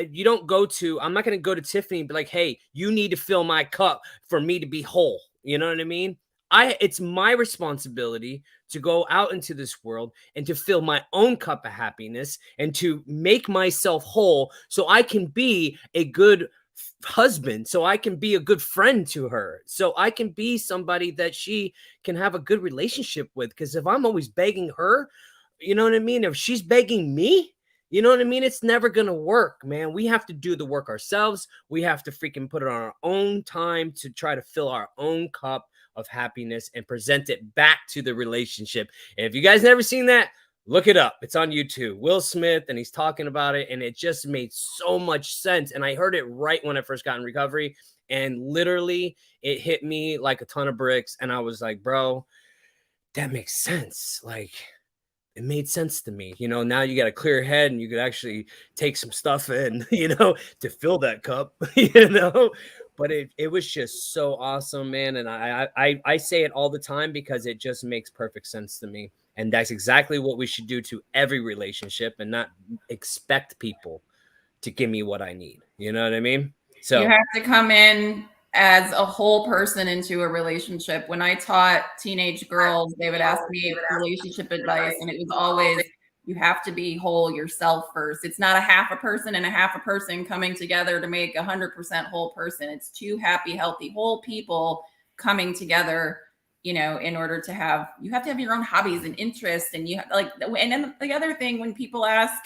You don't go to, I'm not going to go to Tiffany and be like, hey, you need to fill my cup for me to be whole. You know what I mean? It's my responsibility to go out into this world and to fill my own cup of happiness and to make myself whole so I can be a good husband, so I can be a good friend to her, so I can be somebody that she can have a good relationship with. Because if I'm always begging her, you know what I mean? If she's begging me, you know what I mean? It's never going to work, man. We have to do the work ourselves. We have to freaking put it on our own time to try to fill our own cup of happiness and present it back to the relationship. And if you guys never seen that, look it up. It's on YouTube. Will Smith, and he's talking about it, and it just made so much sense. And I heard it right when I first got in recovery, and literally it hit me like a ton of bricks. And I was like, bro, that makes sense. Like, it made sense to me. You know, now you got a clear head and you could actually take some stuff in, you know, to fill that cup, you know. But it was just so awesome, man. And I say it all the time because it just makes perfect sense to me. And that's exactly what we should do to every relationship and not expect people to give me what I need. You know what I mean? So you have to come in as a whole person into a relationship. When I taught teenage girls, they would ask me relationship advice, and it was always, you have to be whole yourself first. It's not a half a person and a half a person coming together to make 100% whole person. It's two happy, healthy, whole people coming together, you know, in order to have, you have to have your own hobbies and interests. And you have, like, and then the other thing, when people ask,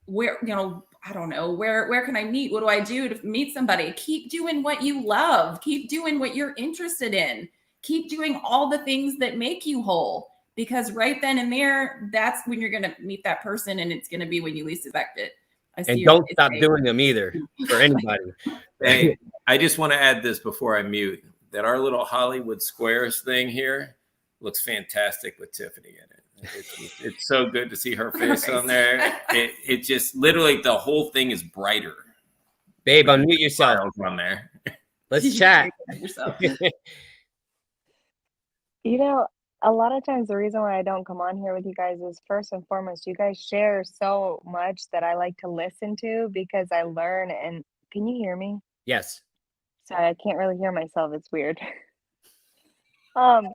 where, you know, I don't know, where can I meet? What do I do to meet somebody? Keep doing what you love. Keep doing what you're interested in. Keep doing all the things that make you whole, because right then and there, that's when you're going to meet that person, and it's going to be when you least expect it. And don't stop doing them either for anybody. Hey, I just want to add this before I mute, that our little Hollywood Squares thing here looks fantastic with Tiffany in it. It's so good to see her face on there. It just literally, the whole thing is brighter. Babe, unmute yourself on there. Let's chat. You know, a lot of times the reason why I don't come on here with you guys is first and foremost, you guys share so much that I like to listen to because I learn and can you hear me? Yes. Sorry, I can't really hear myself. It's weird. Um,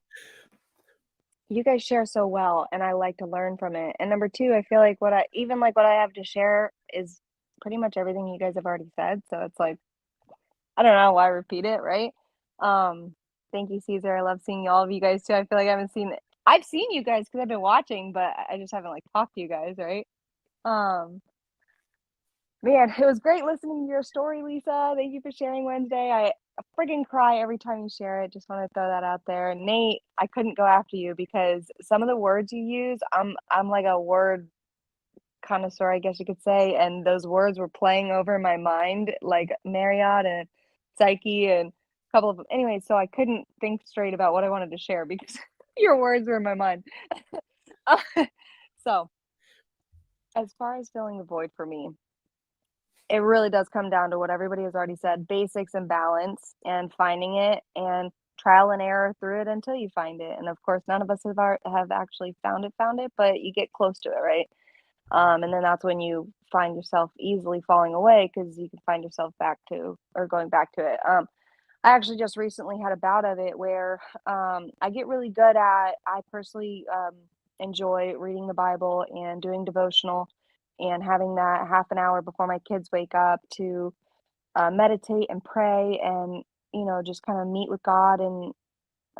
you guys share so well and I like to learn from it. And number two, I feel like what I have to share is pretty much everything you guys have already said. So it's like I don't know why repeat it, right? Um, thank you, Caesar. I love seeing all of you guys too. I feel like I've seen you guys because I've been watching, but I just haven't like talked to you guys, right? Um, man, it was great listening to your story, Lisa. Thank you for sharing Wednesday. I friggin' cry every time you share it. Just want to throw that out there. Nate, I couldn't go after you because some of the words you use, I'm like a word connoisseur, I guess you could say, and those words were playing over my mind, like Marriott and Psyche and a couple of them. Anyway, so I couldn't think straight about what I wanted to share because your words were in my mind. Uh, so, as far as filling the void for me, it really does come down to what everybody has already said, basics and balance and finding it and trial and error through it until you find it. And of course, none of us have actually found it, but you get close to it, right? And then that's when you find yourself easily falling away because you can find yourself back to or going back to it. I actually just recently had a bout of it where I get really good at, I personally enjoy reading the Bible and doing devotional and having that half an hour before my kids wake up to meditate and pray and, just kind of meet with God and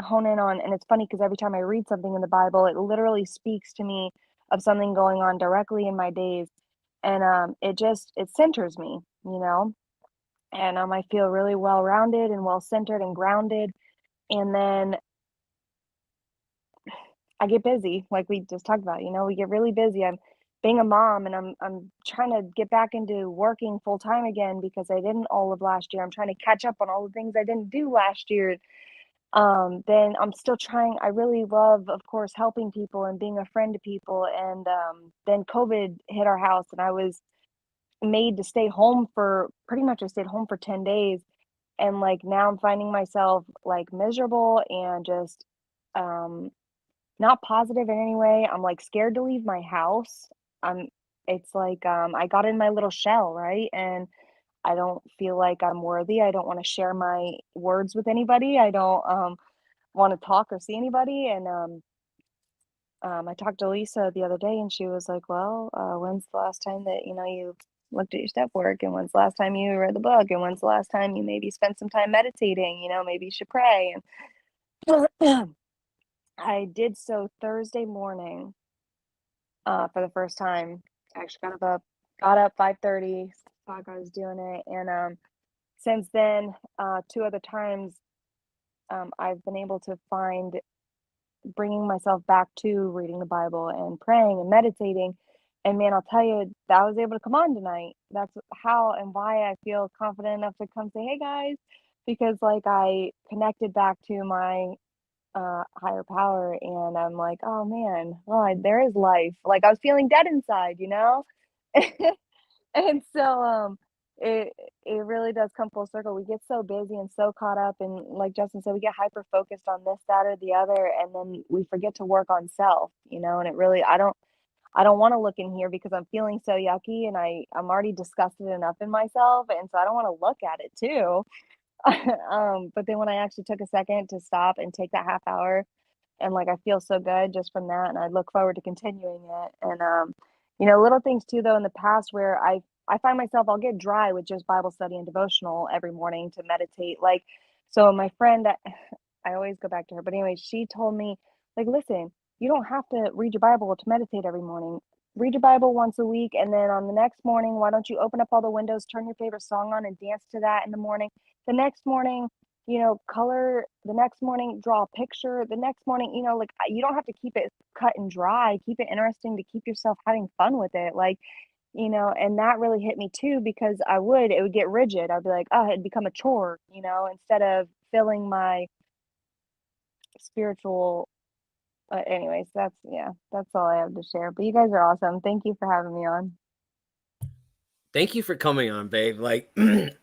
hone in on. And it's funny because every time I read something in the Bible, it literally speaks to me of something going on directly in my days. And it centers me, and I feel really well rounded and well centered and grounded. And then I get busy, like we just talked about, we get really busy. I'm being a mom and I'm trying to get back into working full time again because I didn't all of last year. I'm trying to catch up on all the things I didn't do last year. Then I'm still trying. I really love, of course, helping people and being a friend to people. And then COVID hit our house, and I was made to stay home for pretty much. I stayed home for 10 days, and like now I'm finding myself like miserable and just um, not positive in any way. I'm like scared to leave my house. I'm. It's like I got in my little shell, right? And I don't feel like I'm worthy. I don't want to share my words with anybody. I don't want to talk or see anybody. And I talked to Lisa the other day, and she was like, "Well, when's the last time that you looked at your step work, and when's the last time you read the book, and when's the last time you maybe spent some time meditating? Maybe you should pray." And I did so Thursday morning for the first time. I actually got up 5:30, thought I was doing it, and since then, two other times, I've been able to find bringing myself back to reading the Bible and praying and meditating. And man, I'll tell you, that I was able to come on tonight. That's how and why I feel confident enough to come say, "Hey guys," because like I connected back to my higher power, and I'm like, "Oh man, well, there is life." Like I was feeling dead inside, And so, it it really does come full circle. We get so busy and so caught up, and like Justin said, we get hyper focused on this, that, or the other, and then we forget to work on self, and it really, I don't want to look in here because I'm feeling so yucky, and I'm already disgusted enough in myself, and so I don't want to look at it too. But then when I actually took a second to stop and take that half hour and like I feel so good just from that, and I look forward to continuing it. And little things too though in the past where I find myself I'll get dry with just Bible study and devotional every morning to meditate. Like so my friend I always go back to her, but anyway, she told me like listen, you don't have to read your Bible to meditate every morning. Read your Bible once a week, and then on the next morning, why don't you open up all the windows, turn your favorite song on, and dance to that in the morning? The next morning, color the next morning, draw a picture the next morning, like you don't have to keep it cut and dry, keep it interesting to keep yourself having fun with it. Like, and that really hit me too because it would get rigid. I'd be like, oh, it'd become a chore, instead of filling my spiritual. Anyways, that's all I have to share. But you guys are awesome. Thank you for having me on. Thank you for coming on, babe. Like,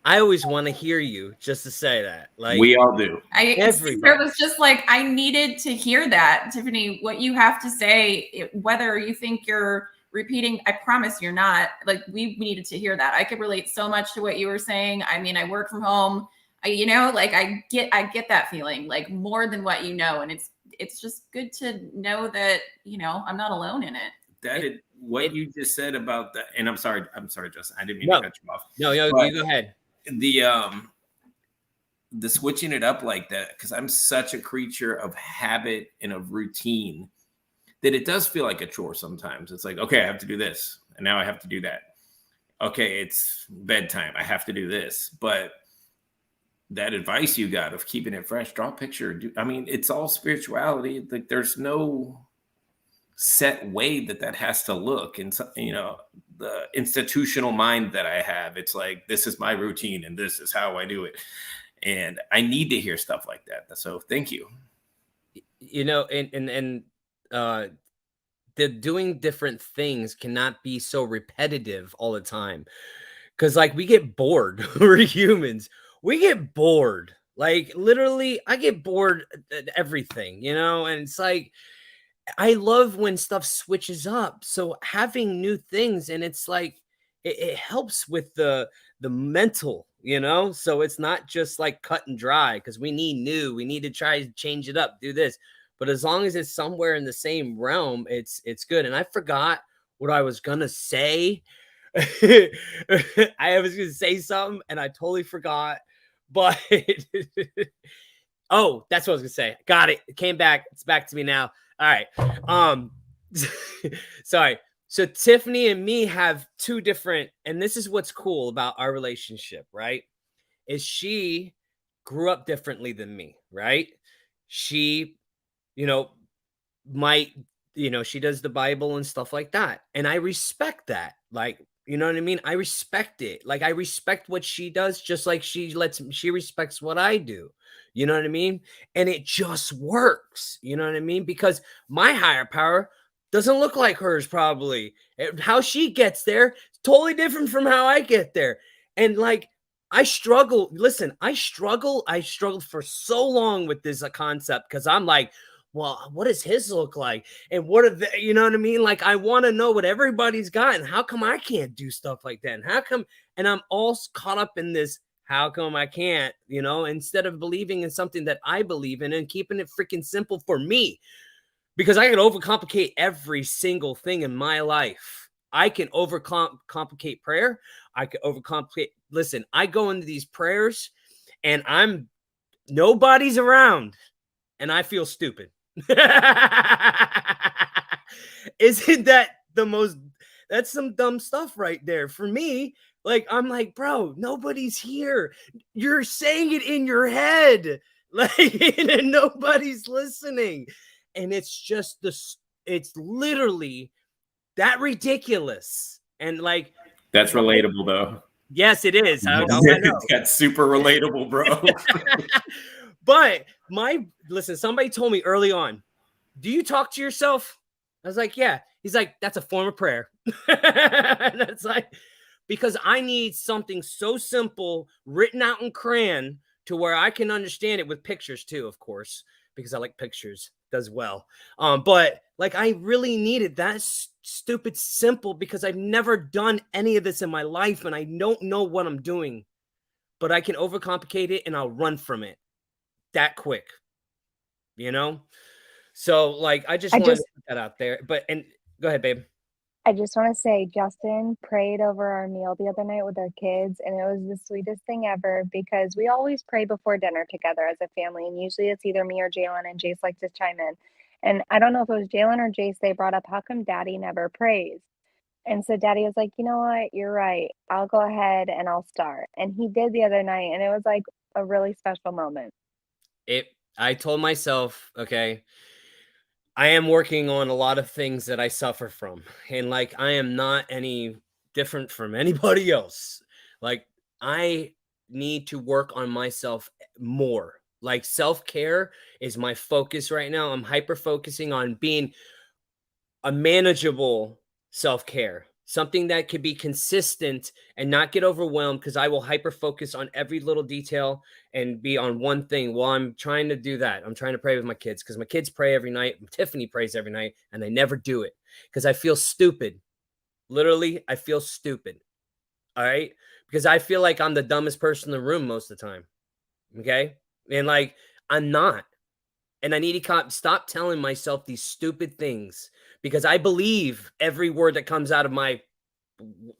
I always want to hear you just to say that. Like, We all do. There was just like, I needed to hear that, Tiffany, what you have to say, whether you think you're repeating, I promise you're not. Like, we needed to hear that. I could relate so much to what you were saying. I mean, I work from home. You know, like I get that feeling, like more than what you know. And it's just good to know that, you know, I'm not alone in it. That is what you just said about that. And I'm sorry, Justin. I didn't mean No. to cut you off. No, you go ahead. The switching it up like that, because I'm such a creature of habit and of routine that it does feel like a chore sometimes. It's like, okay, I have to do this, and now I have to do that. Okay, it's bedtime. I have to do this. But that advice you got of keeping it fresh, draw a picture. I mean, it's all spirituality. Like, there's no set way that has to look. And, you know, the institutional mind that I have, it's like, this is my routine and this is how I do it. And I need to hear stuff like that. So thank you. You know, the doing different things cannot be so repetitive all the time. Cause like we get bored. We're humans. We get bored. Like literally, I get bored at everything, you know, and it's like I love when stuff switches up. So having new things, and it's like it helps with the mental, you know. So it's not just like cut and dry because we need new. We need to try to change it up, do this. But as long as it's somewhere in the same realm, it's good. And I forgot what I was gonna say. I was gonna say something and I totally forgot. But oh, that's what I was gonna say. Got it. It came back. It's back to me now. All right. Sorry. So Tiffany and me have two different, and this is what's cool about our relationship, right? Is she grew up differently than me, right? She, you know, she does the Bible and stuff like that. And I respect that. Like, you know what I mean? I respect it. Like I respect what she does, just like she respects what I do. You know what I mean? And it just works. You know what I mean? Because my higher power doesn't look like hers, probably. How she gets there is totally different from how I get there. And like, I struggle. Listen, I struggled for so long with this concept because I'm like, well, what does his look like? And what are the, you know what I mean? Like, I want to know what everybody's got. And how come I can't do stuff like that? And how come, and I'm all caught up in this, how come I can't, you know, instead of believing in something that I believe in and keeping it freaking simple for me, because I can overcomplicate every single thing in my life. I can overcomplicate prayer. I can overcomplicate. Listen, I go into these prayers and nobody's around and I feel stupid. Isn't that that's some dumb stuff right there for me? Like, I'm like, bro, nobody's here. You're saying it in your head. Like, and nobody's listening. And it's just it's literally that ridiculous. And like, that's relatable though. Yes, it is. That's super relatable, bro. But listen, somebody told me early on, do you talk to yourself? I was like, yeah. He's like, that's a form of prayer. That's like, because I need something so simple written out in crayon to where I can understand it with pictures too, of course, because I like pictures, does well. But like, I really needed that stupid simple because I've never done any of this in my life and I don't know what I'm doing, but I can overcomplicate it and I'll run from it that quick, you know? So like, I just wanted to put that out there, and go ahead, babe. I just want to say, Justin prayed over our meal the other night with our kids, and it was the sweetest thing ever because we always pray before dinner together as a family, and usually it's either me or Jalen, and Jace likes to chime in. And I don't know if it was Jalen or Jace, they brought up, how come Daddy never prays? And so Daddy was like, you know what, you're right. I'll go ahead and I'll start. And he did the other night, and it was like a really special moment. I told myself, okay, I am working on a lot of things that I suffer from. And like, I am not any different from anybody else. Like, I need to work on myself more. Like, self-care is my focus right now. I'm hyper focusing on being a manageable self-care. something that could be consistent and not get overwhelmed, because I will hyper focus on every little detail and be on one thing while I'm trying to do that. I'm trying to pray with my kids, because my kids pray every night. Tiffany prays every night, and they never do it because I feel stupid. Literally, I feel stupid. All right. Because I feel like I'm the dumbest person in the room most of the time. Okay. And like, I'm not. And I need to stop telling myself these stupid things, because I believe every word that comes out of my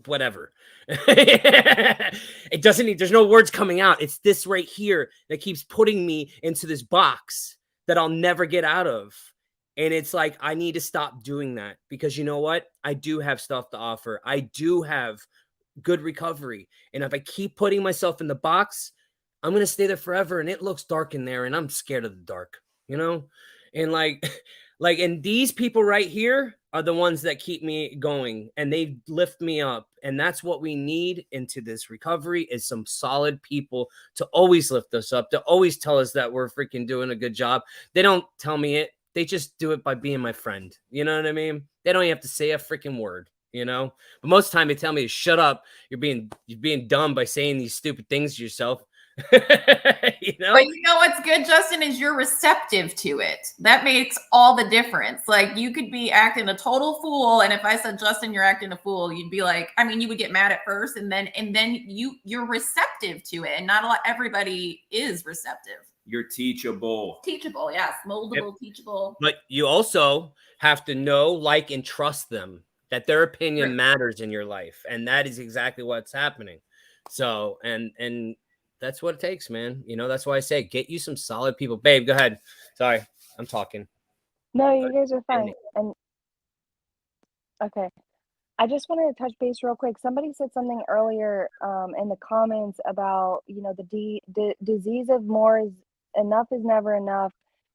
whatever. It doesn't need, there's no words coming out. It's this right here that keeps putting me into this box that I'll never get out of. And it's like, I need to stop doing that, because you know what? I do have stuff to offer. I do have good recovery. And if I keep putting myself in the box, I'm going to stay there forever. And it looks dark in there, and I'm scared of the dark, you know? And like, and these people right here are the ones that keep me going, and they lift me up. And that's what we need into this recovery, is some solid people to always lift us up, to always tell us that we're freaking doing a good job. They don't tell me it. They just do it by being my friend. You know what I mean? They don't even have to say a freaking word, you know? But most of the time they tell me to shut up. You're being dumb by saying these stupid things to yourself. You know? But you know what's good, Justin, is you're receptive to it. That makes all the difference. Like, you could be acting a total fool, and if I said, Justin, you're acting a fool, you'd be like, I mean, you would get mad at first, and then you're receptive to it. And not everybody is receptive. You're teachable. Teachable, yes. Moldable, Yep. Teachable. But you also have to know, like, and trust them, that their opinion Right. matters in your life. And that is exactly what's happening. So, and that's what it takes, man. You know, that's why I say, get you some solid people. Babe, go ahead. Sorry, I'm talking. No, you guys are fine. And okay. I just wanted to touch base real quick. Somebody said something earlier in the comments about, you know, the disease of more is enough is never enough,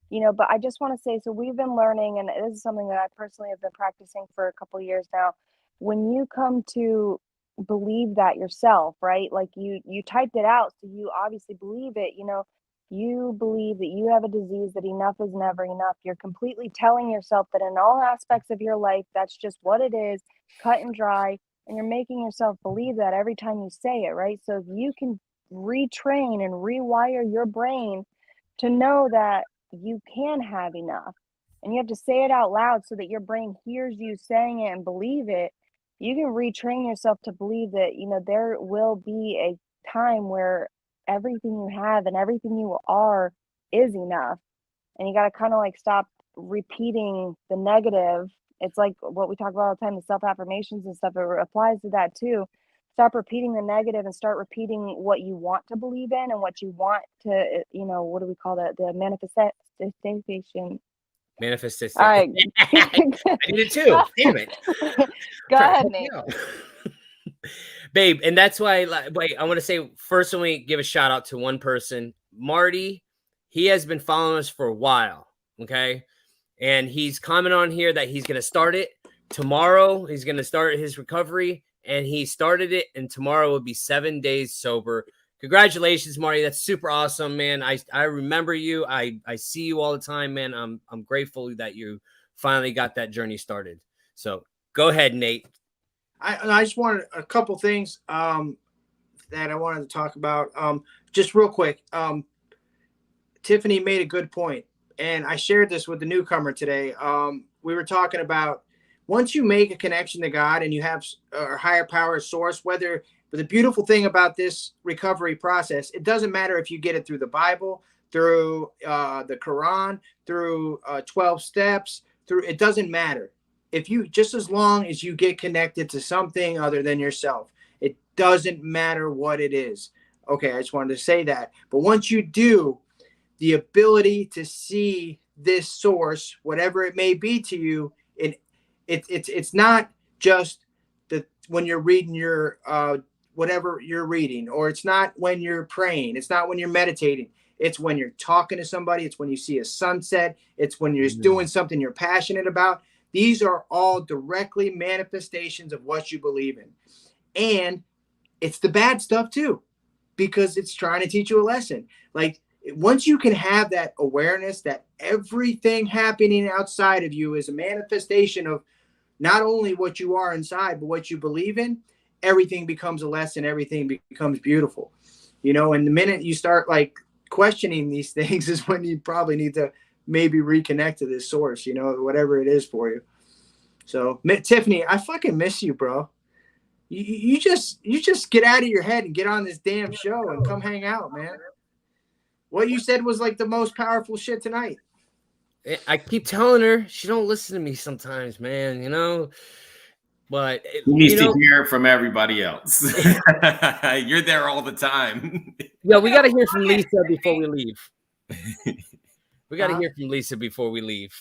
you know, but I just want to say, so we've been learning, and this is something that I personally have been practicing for a couple of years now. When you come to believe that yourself, right? Like you typed it out, so you obviously believe it, you know, you believe that you have a disease, that enough is never enough. You're completely telling yourself that in all aspects of your life, that's just what it is, cut and dry, and you're making yourself believe that every time you say it, right? So if you can retrain and rewire your brain to know that you can have enough, and you have to say it out loud so that your brain hears you saying it and believe it, you can retrain yourself to believe that, you know, there will be a time where everything you have and everything you are is enough. And you got to kind of like stop repeating the negative. It's like what we talk about all the time, the self-affirmations and stuff. It applies to that too. Stop repeating the negative and start repeating what you want to believe in and what you want to, you know, what do we call that? The manifestation. Manifestation. All right. I did it too. Damn it. Go ahead, Nate. Babe, and that's why, wait, I want to say first, let me give a shout out to one person, Marty. He has been following us for a while, okay? And he's commenting on here that he's going to start it tomorrow. He's going to start his recovery, and he started it, and tomorrow will be 7 days sober. Congratulations, Marty. That's super awesome, man. I remember you. I see you all the time, man. I'm grateful that you finally got that journey started. So go ahead, Nate. I just wanted a couple things that I wanted to talk about. Just real quick. Tiffany made a good point, and I shared this with the newcomer today. We were talking about once you make a connection to God and you have a higher power source, but the beautiful thing about this recovery process, it doesn't matter if you get it through the Bible, through the Quran, through 12 steps, it doesn't matter. If you, just as long as you get connected to something other than yourself, it doesn't matter what it is. Okay, I just wanted to say that. But once you do, the ability to see this source, whatever it may be to you, it's not just when you're reading your whatever you're reading, or it's not when you're praying, it's not when you're meditating. It's when you're talking to somebody. It's when you see a sunset. It's when you're just doing something you're passionate about. These are all directly manifestations of what you believe in. And it's the bad stuff too, because it's trying to teach you a lesson. Like, once you can have that awareness that everything happening outside of you is a manifestation of not only what you are inside, but what you believe in, everything becomes a lesson. Everything becomes beautiful, you know. And the minute you start like questioning these things is when you probably need to maybe reconnect to this source, you know, whatever it is for you. So Tiffany, I fucking miss you, bro. You just get out of your head and get on this damn show and come hang out, man. What you said was like the most powerful shit tonight. I keep telling her she don't listen to me sometimes, man. You know, but He needs to hear it from everybody else. You're there all the time. Yeah, we got to hear from Lisa before we leave. We got to hear from Lisa before we leave.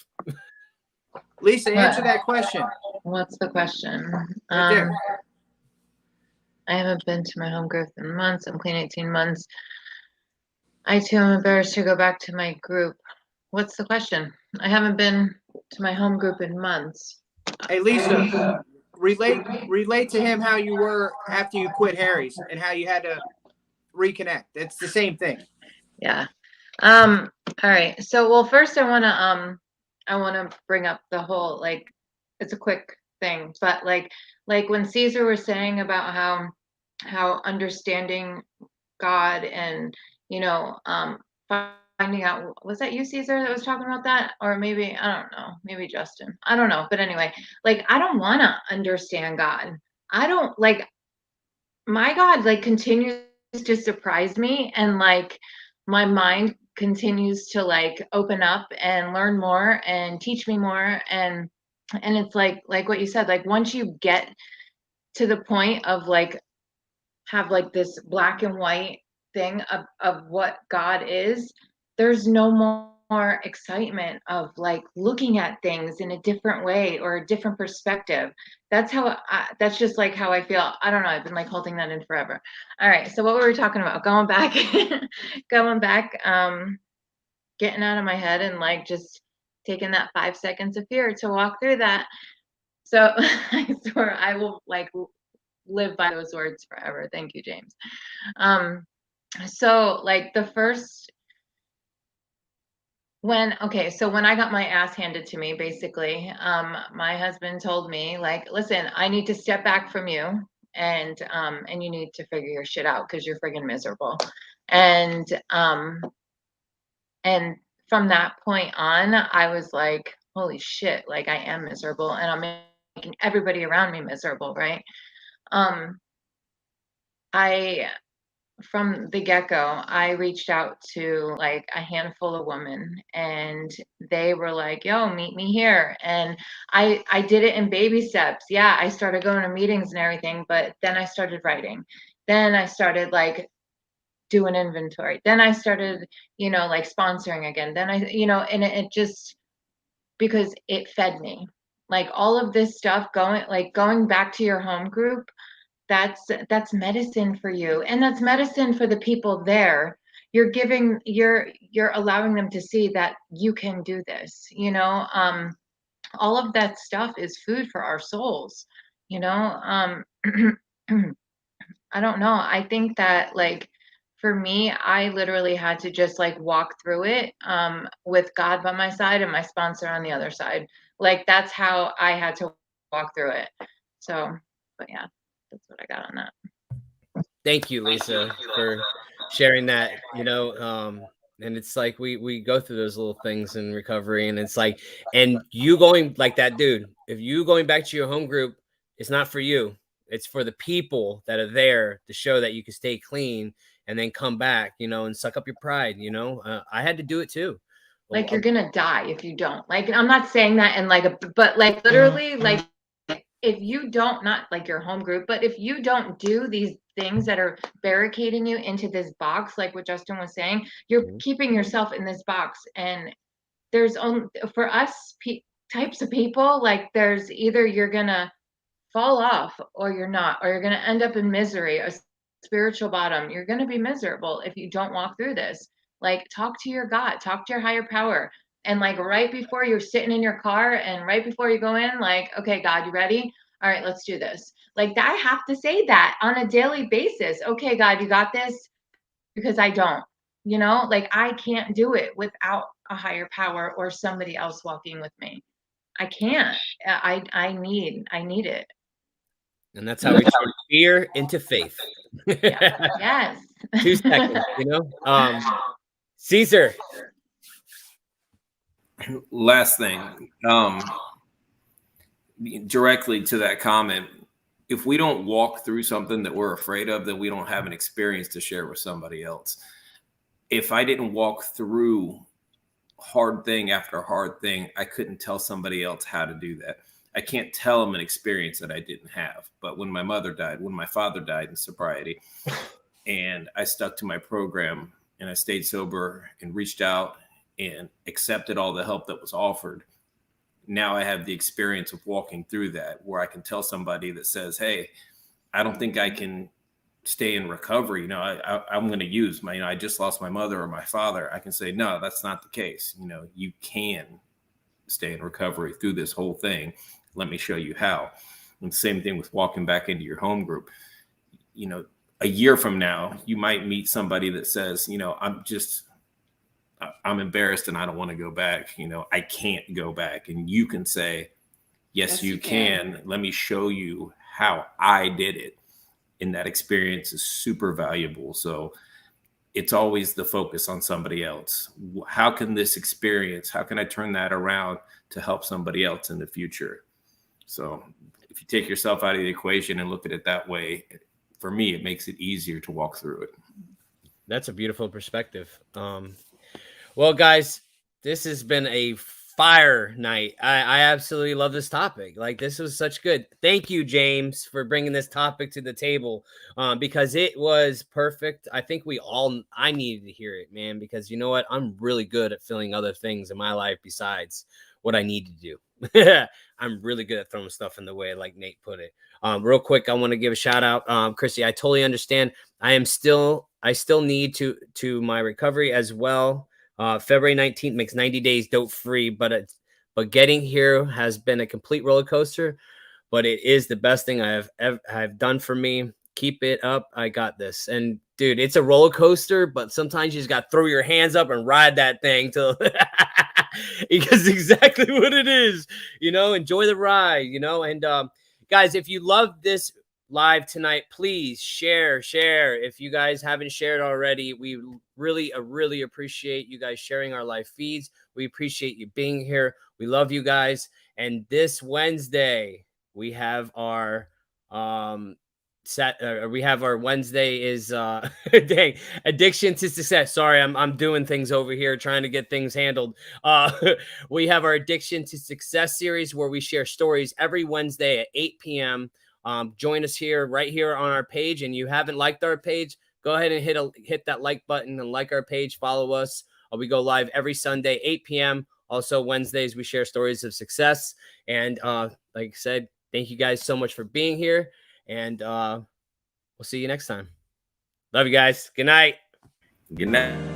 Lisa, answer that question. What's the question? Right there. I haven't been to my home group in months. I'm clean 18 months. I too am embarrassed to go back to my group. What's the question? I haven't been to my home group in months. Hey, Lisa, relate to him how you were after you quit Harry's and how you had to reconnect. It's the same thing. Yeah. All right. So, well, first I want to bring up the whole, like, it's a quick thing, but like when Caesar was saying about how understanding God and, you know, finding out, was that you, Caesar, that was talking about that? Or maybe, I don't know, maybe Justin, I don't know. But anyway, like, I don't want to understand God. I don't, like, my God, like, continues to surprise me, and like my mind continues to like open up and learn more and teach me more. And it's like what you said, like once you get to the point of like have like this black and white thing of what God is, there's no more excitement of like looking at things in a different way or a different perspective. That's that's just like how I feel. I don't know. I've been like holding that in forever. All right. So what were we talking about? Going back, getting out of my head and like just taking that 5 seconds of fear to walk through that. So I swear I will like live by those words forever. Thank you, James. So like the first, when I got my ass handed to me, basically, my husband told me like, listen, I need to step back from you, and you need to figure your shit out because you're friggin' miserable. And from that point on, I was like, holy shit, like I am miserable and I'm making everybody around me miserable, right? From the get-go, I reached out to like a handful of women, and they were like, yo, meet me here. And I did it in baby steps. Yeah, I started going to meetings and everything, but then I started writing. Then I started like doing inventory. Then I started, you know, like sponsoring again. Then I, you know, and it just, because it fed me. Like all of this stuff going back to your home group, that's medicine for you, and that's medicine for the people there. You're allowing them to see that you can do this, you know. All of that stuff is food for our souls, you know. I don't know, I think that like for me, I literally had to just like walk through it with God by my side and my sponsor on the other side. Like that's how I had to walk through it. So, but yeah, that's what I got on that. Thank you, Lisa, for sharing that. You know, and it's like we go through those little things in recovery, and it's like, and you going like that, dude. If you going back to your home group, it's not for you. It's for the people that are there to show that you can stay clean and then come back, you know, and suck up your pride. You know, I had to do it too. Like you're gonna die if you don't. Like I'm not saying that in like but like literally, like if you don't, not like your home group, but if you don't do these things that are barricading you into this box, like what Justin was saying, you're keeping yourself in this box. And there's only, for us types of people, like there's either you're gonna fall off or you're not, or you're gonna end up in misery, a spiritual bottom. You're gonna be miserable if you don't walk through this. Like talk to your God, talk to your higher power. And like right before you're sitting in your car and right before you go in, like, okay, God, you ready? All right, let's do this. Like I have to say that on a daily basis. Okay, God, you got this, because I don't, you know, like I can't do it without a higher power or somebody else walking with me. I can't. I need it. And that's how we turn fear into faith. Yes. 2 seconds, you know? Caesar. Last thing, directly to that comment, if we don't walk through something that we're afraid of, then we don't have an experience to share with somebody else. If I didn't walk through hard thing after hard thing, I couldn't tell somebody else how to do that. I can't tell them an experience that I didn't have. But when my mother died, when my father died in sobriety, and I stuck to my program and I stayed sober and reached out and accepted all the help that was offered, now I have the experience of walking through that, where I can tell somebody that says, hey, I don't think I can stay in recovery. You know, I'm going to use my, you know, I just lost my mother or my father. I can say, no, that's not the case. You know, you can stay in recovery through this whole thing. Let me show you how. And same thing with walking back into your home group. You know, a year from now, you might meet somebody that says, you know, I'm embarrassed and I don't want to go back. You know, I can't go back. And you can say, yes, you can. Let me show you how I did it. And that experience is super valuable. So it's always the focus on somebody else. How can this experience, how can I turn that around to help somebody else in the future? So if you take yourself out of the equation and look at it that way, for me, it makes it easier to walk through it. That's a beautiful perspective. Well, guys, this has been a fire night. I absolutely love this topic. Like, this was such good. Thank you, James, for bringing this topic to the table, because it was perfect. I think I needed to hear it, man, because you know what? I'm really good at filling other things in my life besides what I need to do. I'm really good at throwing stuff in the way, like Nate put it. Real quick, I want to give a shout out. Chrissy, I totally understand. I still need to my recovery as well. February 19th makes 90 days dope free, but getting here has been a complete roller coaster, but it is the best thing I've done for me. Keep it up. I got this. And dude, it's a roller coaster, but sometimes you just got to throw your hands up and ride that thing till because exactly what it is, you know, enjoy the ride, you know. And guys, if you love this live tonight, please share. If you guys haven't shared already, we really appreciate you guys sharing our live feeds. We appreciate you being here. We love you guys. And this Wednesday we have our Wednesday is dang, addiction to success. Sorry, I'm doing things over here trying to get things handled. We have our addiction to success series where we share stories every Wednesday at 8 p.m. Join us right here on our page. And you haven't liked our page, go ahead and hit that like button and like our page. Follow us. We go live every Sunday, 8 p.m. Also Wednesdays, we share stories of success. And like I said, thank you guys so much for being here. And we'll see you next time. Love you guys. Good night. Good night.